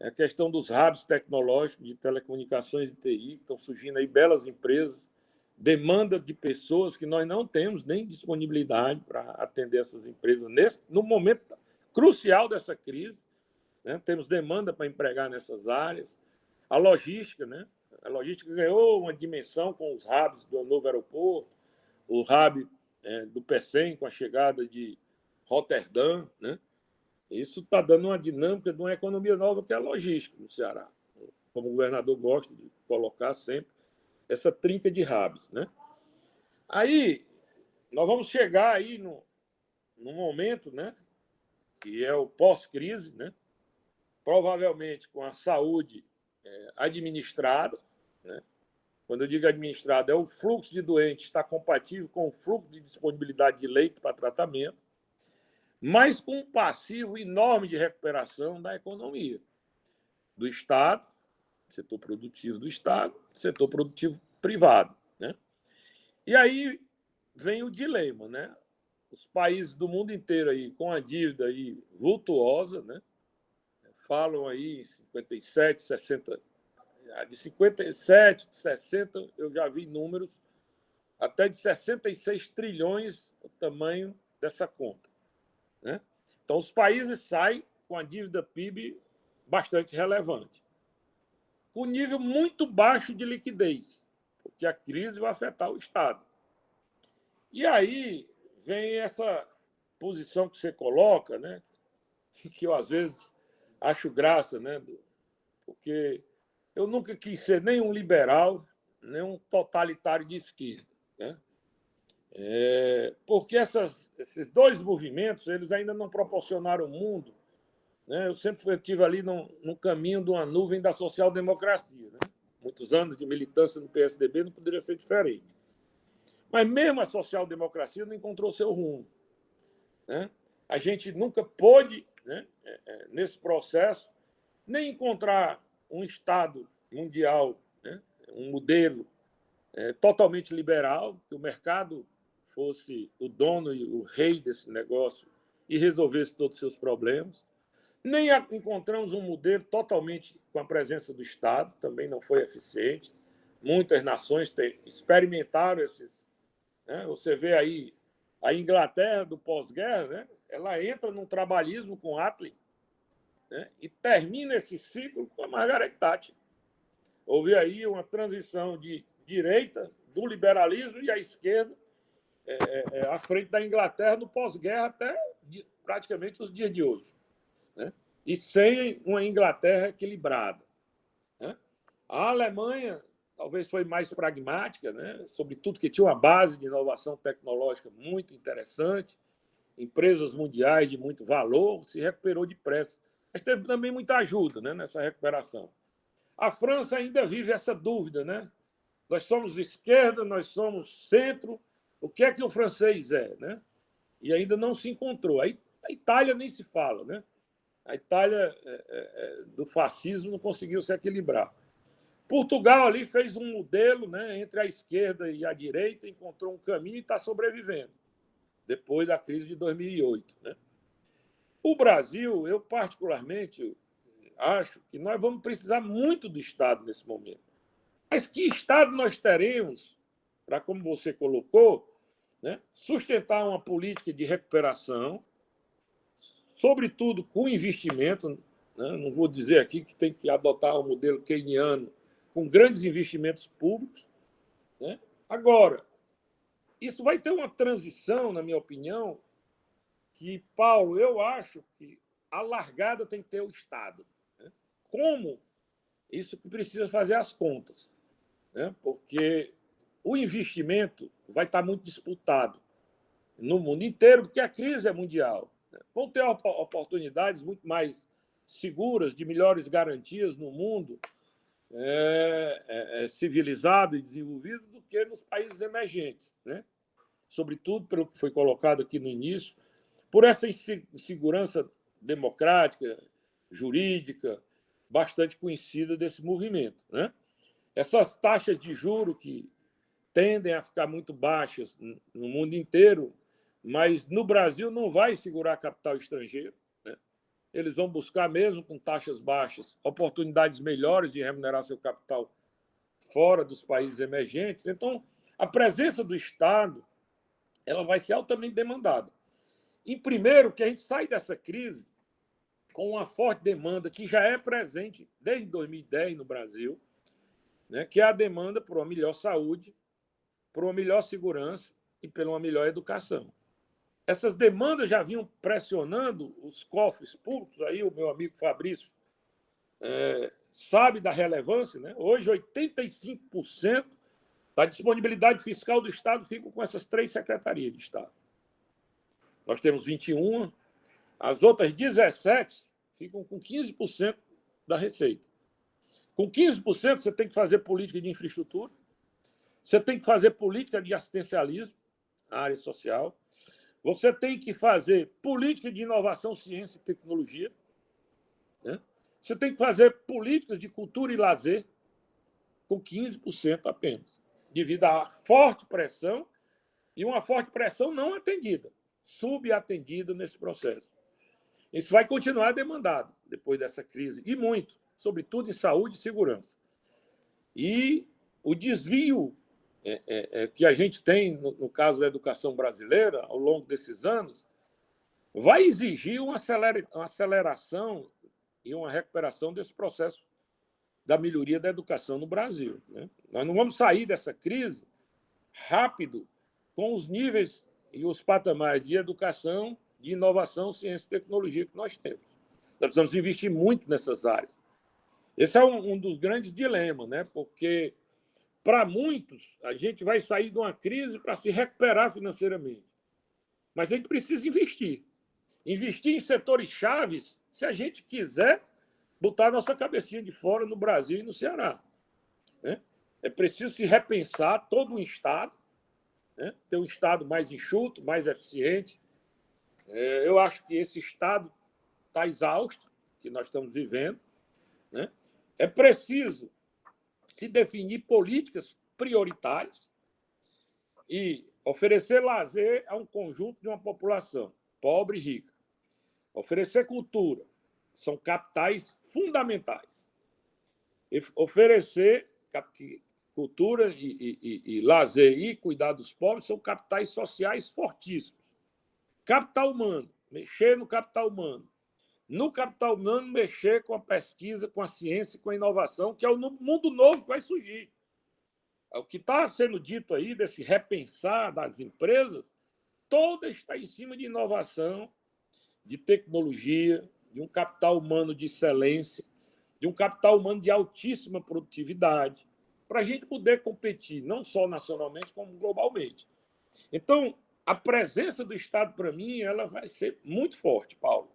a questão dos hubs tecnológicos de telecomunicações e TI, que estão surgindo aí belas empresas, demanda de pessoas que nós não temos nem disponibilidade para atender essas empresas no momento crucial dessa crise. Né? Temos demanda para empregar nessas áreas. A logística, né? A logística ganhou uma dimensão com os hubs do novo aeroporto, o hub do PECEM com a chegada de Roterdã. Né? Isso está dando uma dinâmica de uma economia nova que é a logística no Ceará. Como o governador gosta de colocar sempre, essa trinca de hubs. Né? Aí, nós vamos chegar aí num momento, né, que é o pós-crise, né, provavelmente com a saúde administrada. Né? Quando eu digo administrada, é o fluxo de doentes está compatível com o fluxo de disponibilidade de leito para tratamento, mas com um passivo enorme de recuperação da economia, do Estado, setor produtivo do Estado, setor produtivo privado. Né? E aí vem o dilema. Né? Os países do mundo inteiro aí, com a dívida aí vultuosa, né? Falam aí em 57, 60, de 57, de 60, eu já vi números até de 66 trilhões o tamanho dessa conta, né? Então, os países saem com a dívida PIB bastante relevante, com nível muito baixo de liquidez, porque a crise vai afetar o Estado. E aí vem essa posição que você coloca, né? Que eu, às vezes, acho graça, né? Porque eu nunca quis ser nem um liberal, nem um totalitário de esquerda, né? Porque esses dois movimentos eles ainda não proporcionaram o mundo, né? Eu sempre estive ali no caminho de uma nuvem da social-democracia, né? Muitos anos de militância no PSDB não poderia ser diferente. Mas mesmo a social-democracia não encontrou seu rumo, né? A gente nunca pôde, né, nesse processo, nem encontrar um Estado mundial, né, um modelo totalmente liberal, que o mercado fosse o dono e o rei desse negócio e resolvesse todos os seus problemas. Nem encontramos um modelo totalmente com a presença do Estado, também não foi eficiente. Muitas nações experimentaram esses, né? Você vê aí a Inglaterra do pós-guerra, né? Ela entra num trabalhismo com Attlee, né? E termina esse ciclo com a Margaret Thatcher. Houve aí uma transição de direita, do liberalismo e à esquerda, à frente da Inglaterra no pós-guerra até praticamente os dias de hoje, né? E sem uma Inglaterra equilibrada, né? A Alemanha talvez foi mais pragmática, né? Sobretudo que tinha uma base de inovação tecnológica muito interessante, empresas mundiais de muito valor, se recuperou depressa. Mas teve também muita ajuda, né, nessa recuperação. A França ainda vive essa dúvida, né? Nós somos esquerda, nós somos centro, o que é que o francês é, né? E ainda não se encontrou. A Itália nem se fala, né? A Itália do fascismo não conseguiu se equilibrar. Portugal ali fez um modelo, né, entre a esquerda e a direita, encontrou um caminho e está sobrevivendo, depois da crise de 2008, né? O Brasil, eu particularmente acho que nós vamos precisar muito do Estado nesse momento. Mas que Estado nós teremos para, como você colocou, né, sustentar uma política de recuperação, sobretudo com investimento, né? Não vou dizer aqui que tem que adotar o modelo keynesiano com grandes investimentos públicos, né? Agora, isso vai ter uma transição, na minha opinião, que, Paulo, eu acho que a largada tem que ter o Estado, né? Como? Isso que precisa fazer as contas, né? Porque o investimento vai estar muito disputado no mundo inteiro, porque a crise é mundial, né? Vão ter oportunidades muito mais seguras, de melhores garantias no mundo civilizado e desenvolvido do que nos países emergentes, né? Sobretudo, pelo que foi colocado aqui no início, por essa insegurança democrática, jurídica, bastante conhecida desse movimento, né? Essas taxas de juros que tendem a ficar muito baixas no mundo inteiro, mas no Brasil não vai segurar capital estrangeiro, né? Eles vão buscar, mesmo com taxas baixas, oportunidades melhores de remunerar seu capital fora dos países emergentes. Então, a presença do Estado ela vai ser altamente demandada. E, primeiro, que a gente sai dessa crise com uma forte demanda que já é presente desde 2010 no Brasil, né, que é a demanda por uma melhor saúde, por uma melhor segurança e por uma melhor educação. Essas demandas já vinham pressionando os cofres públicos, aí o meu amigo Fabrício sabe da relevância, né? Hoje, 85% da disponibilidade fiscal do Estado fica com essas 3 secretarias de Estado. Nós temos 21, as outras 17 ficam com 15% da receita. Com 15%, você tem que fazer política de infraestrutura, você tem que fazer política de assistencialismo, na área social, você tem que fazer política de inovação, ciência e tecnologia, né? Você tem que fazer políticas de cultura e lazer, com 15% apenas, devido à forte pressão, e uma forte pressão não atendida, subatendida nesse processo. Isso vai continuar demandado depois dessa crise, e muito, sobretudo em saúde e segurança. E o desvio que a gente tem, no caso da educação brasileira, ao longo desses anos, vai exigir uma aceleração e uma recuperação desse processo da melhoria da educação no Brasil, né? Nós não vamos sair dessa crise rápido com os níveis e os patamares de educação, de inovação, ciência e tecnologia que nós temos. Nós precisamos investir muito nessas áreas. Esse é um dos grandes dilemas, né? Porque, para muitos, a gente vai sair de uma crise para se recuperar financeiramente. Mas a gente precisa investir. Investir em setores chaves, se a gente quiser botar a nossa cabecinha de fora no Brasil e no Ceará, né? É preciso se repensar todo um Estado, né? Ter um Estado mais enxuto, mais eficiente. Eu acho que esse Estado está exausto, que nós estamos vivendo, né? É preciso se definir políticas prioritárias e oferecer lazer a um conjunto de uma população pobre e rica. Oferecer cultura, são capitais fundamentais. Oferecer cultura e lazer e cuidar dos pobres são capitais sociais fortíssimos. Capital humano, mexer no capital humano. No capital humano, mexer com a pesquisa, com a ciência, com a inovação, que é o mundo novo que vai surgir. O que está sendo dito aí, desse repensar das empresas, toda está em cima de inovação, de tecnologia, de um capital humano de excelência, de um capital humano de altíssima produtividade, para a gente poder competir, não só nacionalmente, como globalmente. Então, a presença do Estado, para mim, ela vai ser muito forte, Paulo.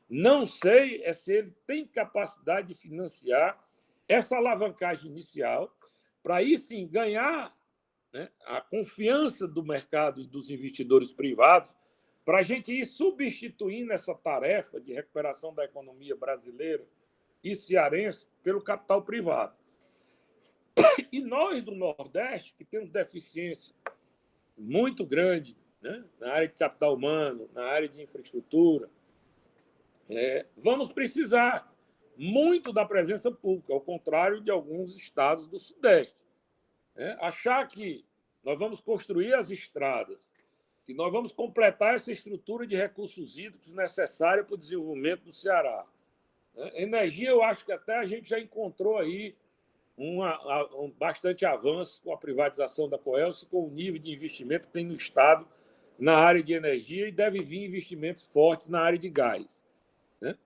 Não sei se ele tem capacidade de financiar essa alavancagem inicial para, aí sim, ganhar, né, a confiança do mercado e dos investidores privados, para a gente ir substituindo essa tarefa de recuperação da economia brasileira e cearense pelo capital privado. E nós, do Nordeste, que temos deficiência muito grande, né, na área de capital humano, na área de infraestrutura, vamos precisar muito da presença pública, ao contrário de alguns estados do Sudeste. Achar que nós vamos construir as estradas, que nós vamos completar essa estrutura de recursos hídricos necessária para o desenvolvimento do Ceará. Energia, eu acho que até a gente já encontrou aí bastante avanço com a privatização da Coelce, com o nível de investimento que tem no Estado na área de energia, e deve vir investimentos fortes na área de gás, né?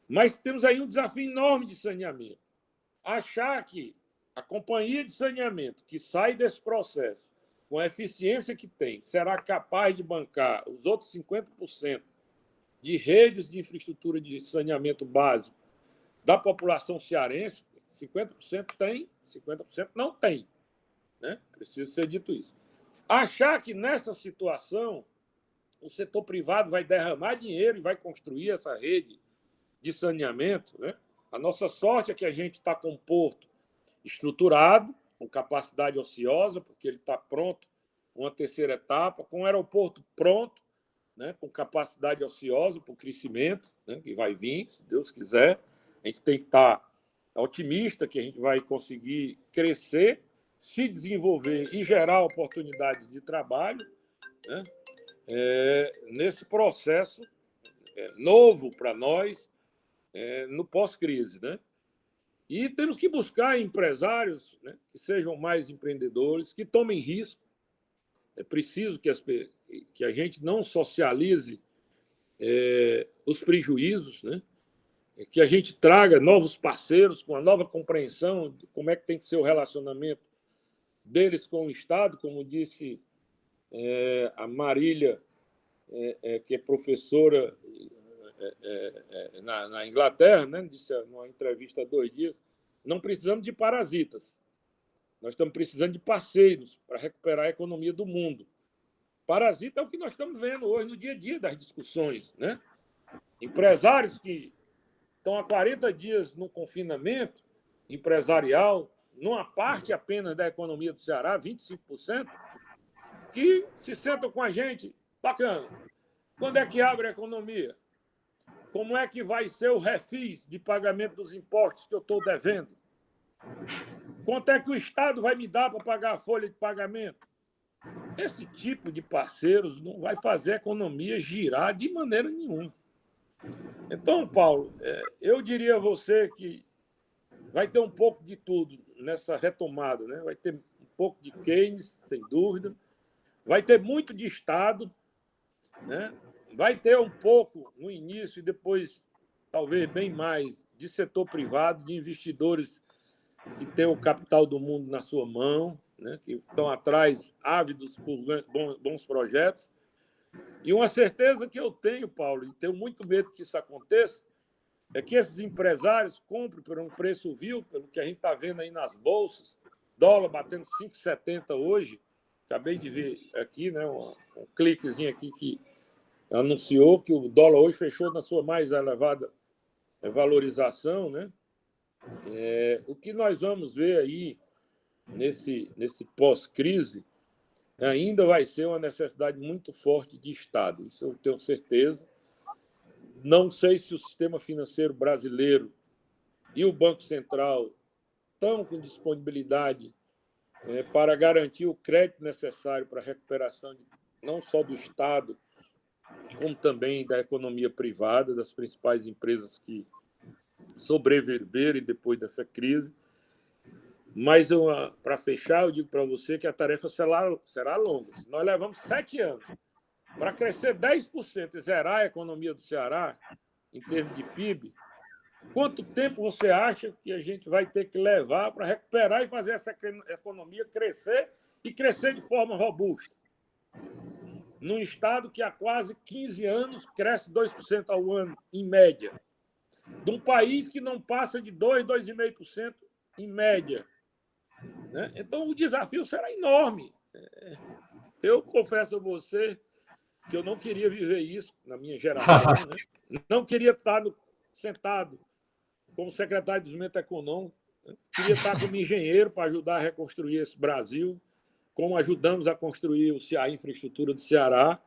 Mas temos aí um desafio enorme de saneamento. Achar que a companhia de saneamento que sai desse processo, com a eficiência que tem, será capaz de bancar os outros 50% de redes de infraestrutura de saneamento básico da população cearense, 50% tem, 50% não tem, né? Precisa ser dito isso. Achar que nessa situação o setor privado vai derramar dinheiro e vai construir essa rede de saneamento, né? A nossa sorte é que a gente está com um porto estruturado, com capacidade ociosa, porque ele está pronto, uma terceira etapa, com um aeroporto pronto, né, com capacidade ociosa para o crescimento, né, que vai vir, se Deus quiser. A gente tem que estar otimista que a gente vai conseguir crescer, se desenvolver e gerar oportunidades de trabalho, né, nesse processo novo para nós, no pós-crise, né? E temos que buscar empresários, né, que sejam mais empreendedores, que tomem risco. É preciso que a gente não socialize os prejuízos, né? Que a gente traga novos parceiros com a nova compreensão de como é que tem que ser o relacionamento deles com o Estado, como disse a Marília, que é professora na Inglaterra, né? Disse numa entrevista há 2 dias, não precisamos de parasitas, nós estamos precisando de parceiros para recuperar a economia do mundo. Parasita é o que nós estamos vendo hoje no dia a dia das discussões, né? Empresários que estão há 40 dias no confinamento empresarial, numa parte apenas da economia do Ceará, 25%, que se sentam com a gente, bacana, quando é que abre a economia? Como é que vai ser o refis de pagamento dos impostos que eu estou devendo? Quanto é que o Estado vai me dar para pagar a folha de pagamento? Esse tipo de parceiros não vai fazer a economia girar de maneira nenhuma. Então, Paulo, eu diria a você que vai ter um pouco de tudo nessa retomada, né? Vai ter um pouco de Keynes, sem dúvida, vai ter muito de Estado, né? Vai ter um pouco no início e depois, talvez bem mais, de setor privado, de investidores que têm o capital do mundo na sua mão, né? Que estão atrás, ávidos por bons projetos. E uma certeza que eu tenho, Paulo, e tenho muito medo que isso aconteça, é que esses empresários comprem por um preço vil, pelo que a gente está vendo aí nas bolsas, dólar batendo 5,70 hoje. Acabei de ver aqui, né, um cliquezinho aqui que anunciou que o dólar hoje fechou na sua mais elevada valorização, né? O que nós vamos ver aí nesse pós-crise ainda vai ser uma necessidade muito forte de Estado, isso eu tenho certeza. Não sei se o sistema financeiro brasileiro e o Banco Central estão com disponibilidade para garantir o crédito necessário para a recuperação não só do Estado, como também da economia privada, das principais empresas que sobreviverem depois dessa crise. Mas, para fechar, eu digo para você que a tarefa será longa. Nós levamos 7 anos para crescer 10% e zerar a economia do Ceará, em termos de PIB. Quanto tempo você acha que a gente vai ter que levar para recuperar e fazer essa economia crescer e crescer de forma robusta? Num estado que há quase 15 anos cresce 2% ao ano, em média. De um país que não passa de 2,5% em média. Né? Então, o desafio será enorme. Eu confesso a você que eu não queria viver isso na minha geração. Né? Não queria estar sentado como secretário de Desenvolvimento Econômico. Né? Queria estar como engenheiro para ajudar a reconstruir esse Brasil, como ajudamos a construir a infraestrutura do Ceará.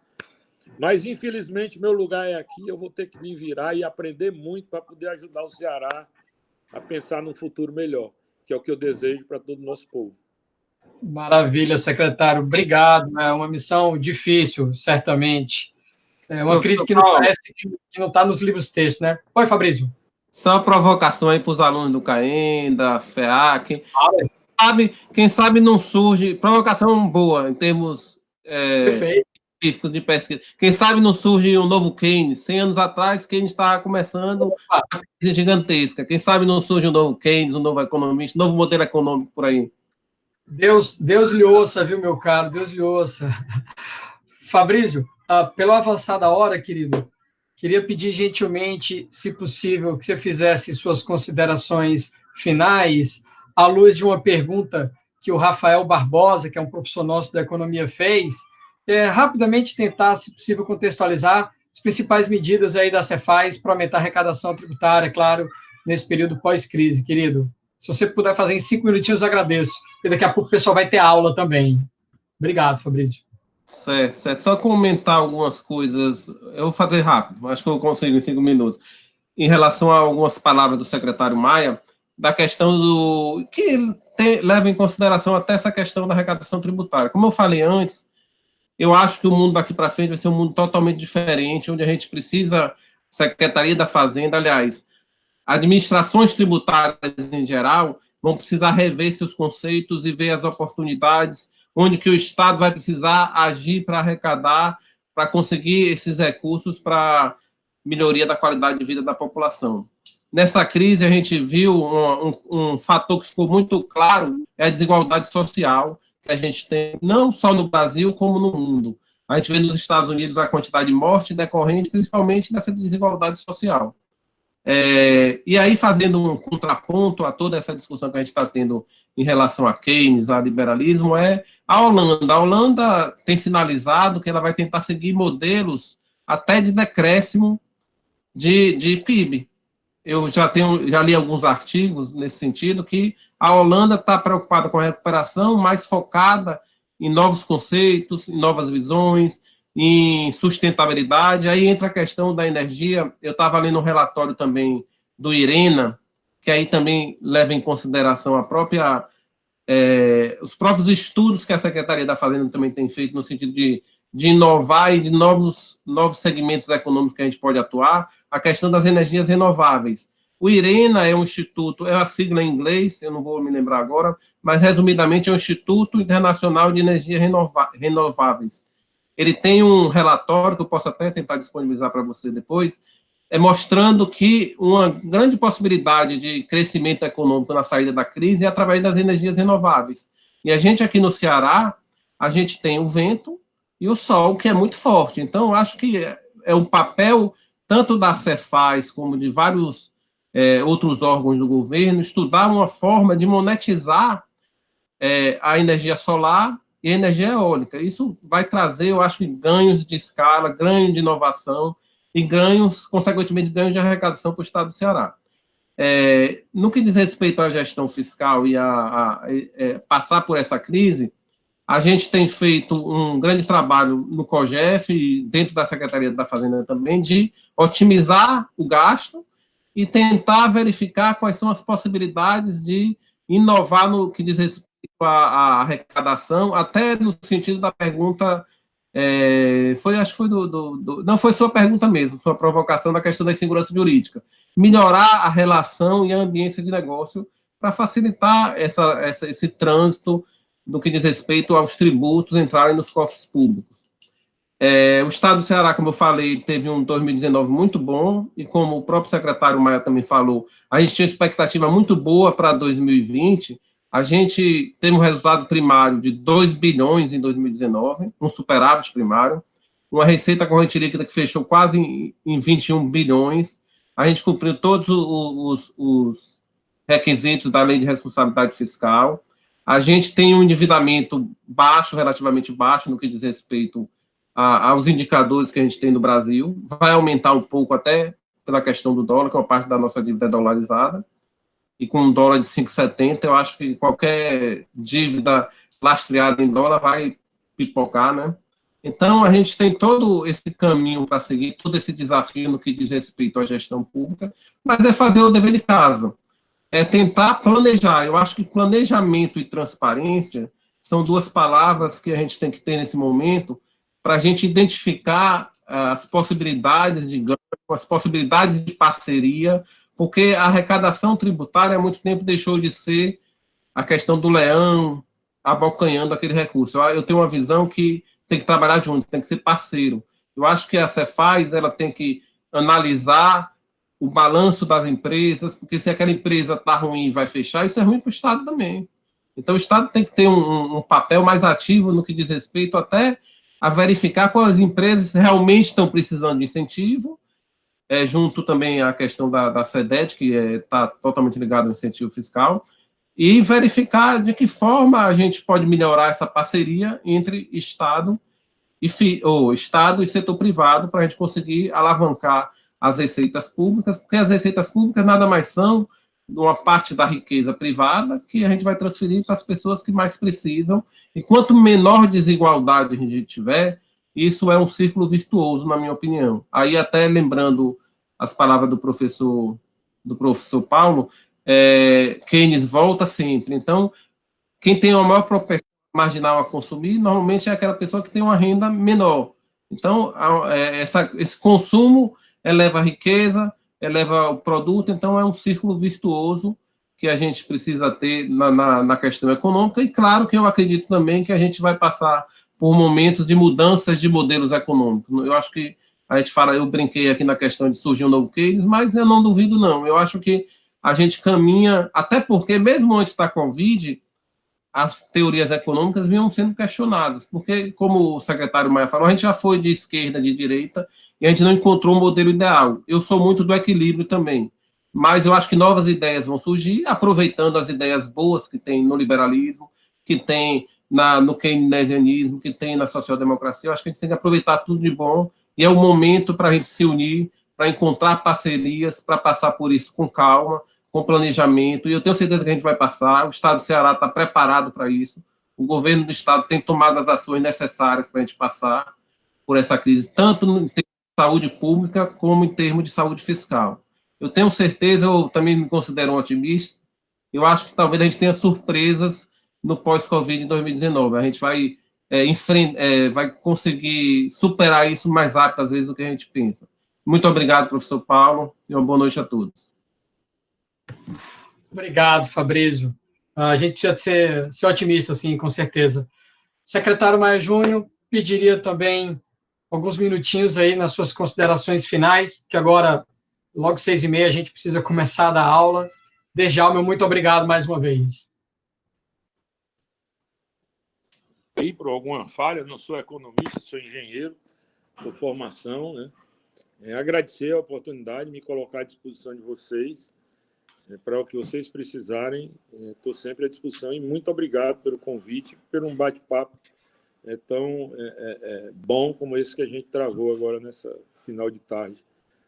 Mas, infelizmente, meu lugar é aqui, eu vou ter que me virar e aprender muito para poder ajudar o Ceará a pensar num futuro melhor, que é o que eu desejo para todo o nosso povo. Maravilha, secretário. Obrigado. É uma missão difícil, certamente. É uma crise que não parece que não está nos livros textos, né? Oi, Fabrício. Só uma provocação aí para os alunos do CAEM, da FEAC. Quem sabe não surge... Provocação boa, em termos científicos de pesquisa. Quem sabe não surge um novo Keynes. 100 anos atrás, Keynes estava começando uma crise gigantesca. Quem sabe não surge um novo Keynes, um novo economista, um novo modelo econômico por aí. Deus lhe ouça, viu, meu caro? Deus lhe ouça. Fabrício, pela avançada hora, querido, queria pedir gentilmente, se possível, que você fizesse suas considerações finais à luz de uma pergunta que o Rafael Barbosa, que é um professor nosso da economia, fez. Rapidamente tentar, se possível, contextualizar as principais medidas aí da Cefaz para aumentar a arrecadação tributária, claro, nesse período pós-crise, querido. Se você puder fazer em 5 minutinhos, eu agradeço. E daqui a pouco o pessoal vai ter aula também. Obrigado, Fabrício. Certo. Só comentar algumas coisas. Eu vou fazer rápido, acho que eu consigo em 5 minutos. Em relação a algumas palavras do secretário Maia, da questão do... que leva em consideração até essa questão da arrecadação tributária. Como eu falei antes, eu acho que o mundo daqui para frente vai ser um mundo totalmente diferente, onde a gente precisa, Secretaria da Fazenda, aliás, administrações tributárias em geral, vão precisar rever seus conceitos e ver as oportunidades, onde que o Estado vai precisar agir para arrecadar, para conseguir esses recursos para melhoria da qualidade de vida da população. Nessa crise, a gente viu um fator que ficou muito claro, é a desigualdade social que a gente tem, não só no Brasil, como no mundo. A gente vê nos Estados Unidos a quantidade de morte decorrente, principalmente dessa desigualdade social. E aí, fazendo um contraponto a toda essa discussão que a gente está tendo em relação a Keynes, a liberalismo, é a Holanda. A Holanda tem sinalizado que ela vai tentar seguir modelos até de decréscimo de PIB. Eu já li alguns artigos nesse sentido, que a Holanda está preocupada com a recuperação, mais focada em novos conceitos, em novas visões, em sustentabilidade. Aí entra a questão da energia. Eu estava lendo um relatório também do IRENA, que aí também leva em consideração a própria os próprios estudos que a Secretaria da Fazenda também tem feito no sentido de inovar e de novos segmentos econômicos que a gente pode atuar, a questão das energias renováveis. O IRENA é um instituto, é a sigla em inglês, eu não vou me lembrar agora, mas resumidamente é um Instituto Internacional de Energias Renováveis. Ele tem um relatório que eu posso até tentar disponibilizar para você depois, mostrando que uma grande possibilidade de crescimento econômico na saída da crise é através das energias renováveis. E a gente aqui no Ceará, a gente tem o vento e o sol, que é muito forte. Então, eu acho que é um papel tanto da Cefaz como de vários outros órgãos do governo, estudar uma forma de monetizar a energia solar e a energia eólica. Isso vai trazer, eu acho, ganhos de escala, ganho de inovação e ganhos, consequentemente, ganhos de arrecadação para o Estado do Ceará. No que diz respeito à gestão fiscal e a passar por essa crise, a gente tem feito um grande trabalho no COGEF e dentro da Secretaria da Fazenda também, de otimizar o gasto e tentar verificar quais são as possibilidades de inovar no que diz respeito à arrecadação, até no sentido da pergunta, acho que foi não, foi sua pergunta mesmo, sua provocação da questão da insegurança jurídica. Melhorar a relação e a ambiência de negócio para facilitar esse trânsito no que diz respeito aos tributos entrarem nos cofres públicos. O Estado do Ceará, como eu falei, teve um 2019 muito bom, e como o próprio secretário Maia também falou, a gente tinha expectativa muito boa para 2020, a gente teve um resultado primário de 2 bilhões em 2019, um superávit primário, uma receita corrente líquida que fechou quase em 21 bilhões, a gente cumpriu todos os requisitos da Lei de Responsabilidade Fiscal, a gente tem um endividamento baixo, relativamente baixo, no que diz respeito aos indicadores que a gente tem no Brasil, vai aumentar um pouco até pela questão do dólar, que uma parte da nossa dívida é dolarizada, e com um dólar de 5,70, eu acho que qualquer dívida lastreada em dólar vai pipocar, né? Então, a gente tem todo esse caminho para seguir, todo esse desafio no que diz respeito à gestão pública, mas é fazer o dever de casa, é tentar planejar. Eu acho que planejamento e transparência são duas palavras que a gente tem que ter nesse momento para a gente identificar as possibilidades de ganho, as possibilidades de parceria, porque a arrecadação tributária há muito tempo deixou de ser a questão do leão abocanhando aquele recurso. Eu tenho uma visão que tem que trabalhar junto, tem que ser parceiro. Eu acho que a Cefaz ela tem que analisar o balanço das empresas, porque se aquela empresa está ruim e vai fechar, isso é ruim para o Estado também. Então, o Estado tem que ter um papel mais ativo no que diz respeito até a verificar quais empresas realmente estão precisando de incentivo, junto também à questão da SEDET, que está totalmente ligada ao incentivo fiscal, e verificar de que forma a gente pode melhorar essa parceria entre Estado e setor privado para a gente conseguir alavancar as receitas públicas, porque as receitas públicas nada mais são de uma parte da riqueza privada que a gente vai transferir para as pessoas que mais precisam, e quanto menor desigualdade a gente tiver, isso é um círculo virtuoso, na minha opinião. Aí, até lembrando as palavras do professor Paulo, Keynes volta sempre. Então, quem tem uma maior propensão marginal a consumir, normalmente é aquela pessoa que tem uma renda menor. Então, esse consumo eleva a riqueza, eleva o produto, então é um círculo virtuoso que a gente precisa ter na questão econômica, e claro que eu acredito também que a gente vai passar por momentos de mudanças de modelos econômicos. Eu acho que a gente fala, eu brinquei aqui na questão de surgir um novo Keynes, mas eu não duvido não, eu acho que a gente caminha, até porque mesmo antes da Covid, as teorias econômicas vinham sendo questionadas, porque, como o secretário Maia falou, a gente já foi de esquerda, de direita, e a gente não encontrou um modelo ideal. Eu sou muito do equilíbrio também, mas eu acho que novas ideias vão surgir, aproveitando as ideias boas que tem no liberalismo, que tem no keynesianismo, que tem na social-democracia. Eu acho que a gente tem que aproveitar tudo de bom, e é o momento para a gente se unir, para encontrar parcerias, para passar por isso com calma, com planejamento, e eu tenho certeza que a gente vai passar. O Estado do Ceará está preparado para isso, o governo do Estado tem tomado as ações necessárias para a gente passar por essa crise, tanto em termos de saúde pública, como em termos de saúde fiscal. Eu tenho certeza, eu também me considero um otimista, eu acho que talvez a gente tenha surpresas no pós-Covid em 2019. A gente vai, vai conseguir superar isso mais rápido, às vezes, do que a gente pensa. Muito obrigado, professor Paulo, e uma boa noite a todos. Obrigado, Fabrício. A gente precisa ser otimista, sim, com certeza. Secretário Maia Júnior, pediria também alguns minutinhos aí nas suas considerações finais, que agora, logo 6h30, a gente precisa começar a dar aula. Desde já, meu muito obrigado mais uma vez. Aí, por alguma falha, não sou economista, sou engenheiro por formação, né? Agradecer a oportunidade, me colocar à disposição de vocês, para o que vocês precisarem, estou sempre à disposição, e muito obrigado pelo convite, por um bate-papo tão bom como esse que a gente travou agora nessa final de tarde,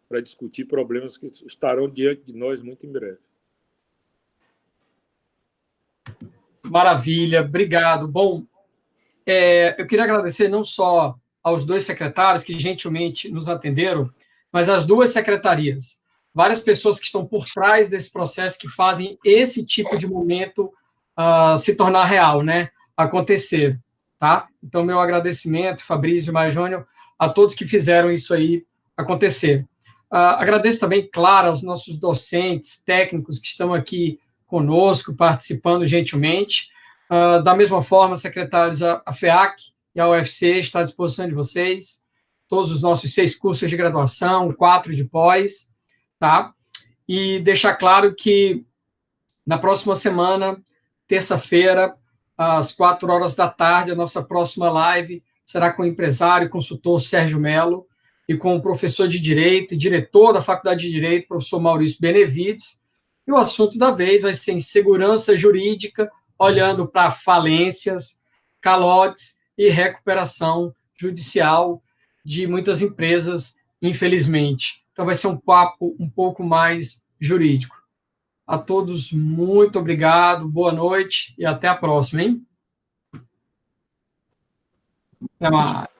para discutir problemas que estarão diante de nós muito em breve. Maravilha, obrigado. Bom, eu queria agradecer não só aos 2 secretários que gentilmente nos atenderam, mas às 2 secretarias. Várias pessoas que estão por trás desse processo que fazem esse tipo de momento se tornar real, né? Acontecer, tá? Então, meu agradecimento, Fabrício, Maia Júnior, a todos que fizeram isso aí acontecer. Agradeço também, claro, aos nossos docentes, técnicos que estão aqui conosco, participando gentilmente. Da mesma forma, secretários, a FEAC e a UFC está à disposição de vocês, todos os nossos 6 cursos de graduação, 4 de pós, tá? E deixar claro que na próxima semana, terça-feira, às 4h, a nossa próxima live será com o empresário e consultor Sérgio Melo e com o professor de Direito e diretor da Faculdade de Direito, professor Maurício Benevides. E o assunto da vez vai ser insegurança jurídica, olhando para falências, calotes e recuperação judicial de muitas empresas, infelizmente. Então, vai ser um papo um pouco mais jurídico. A todos, muito obrigado, boa noite e até a próxima, hein? Até mais.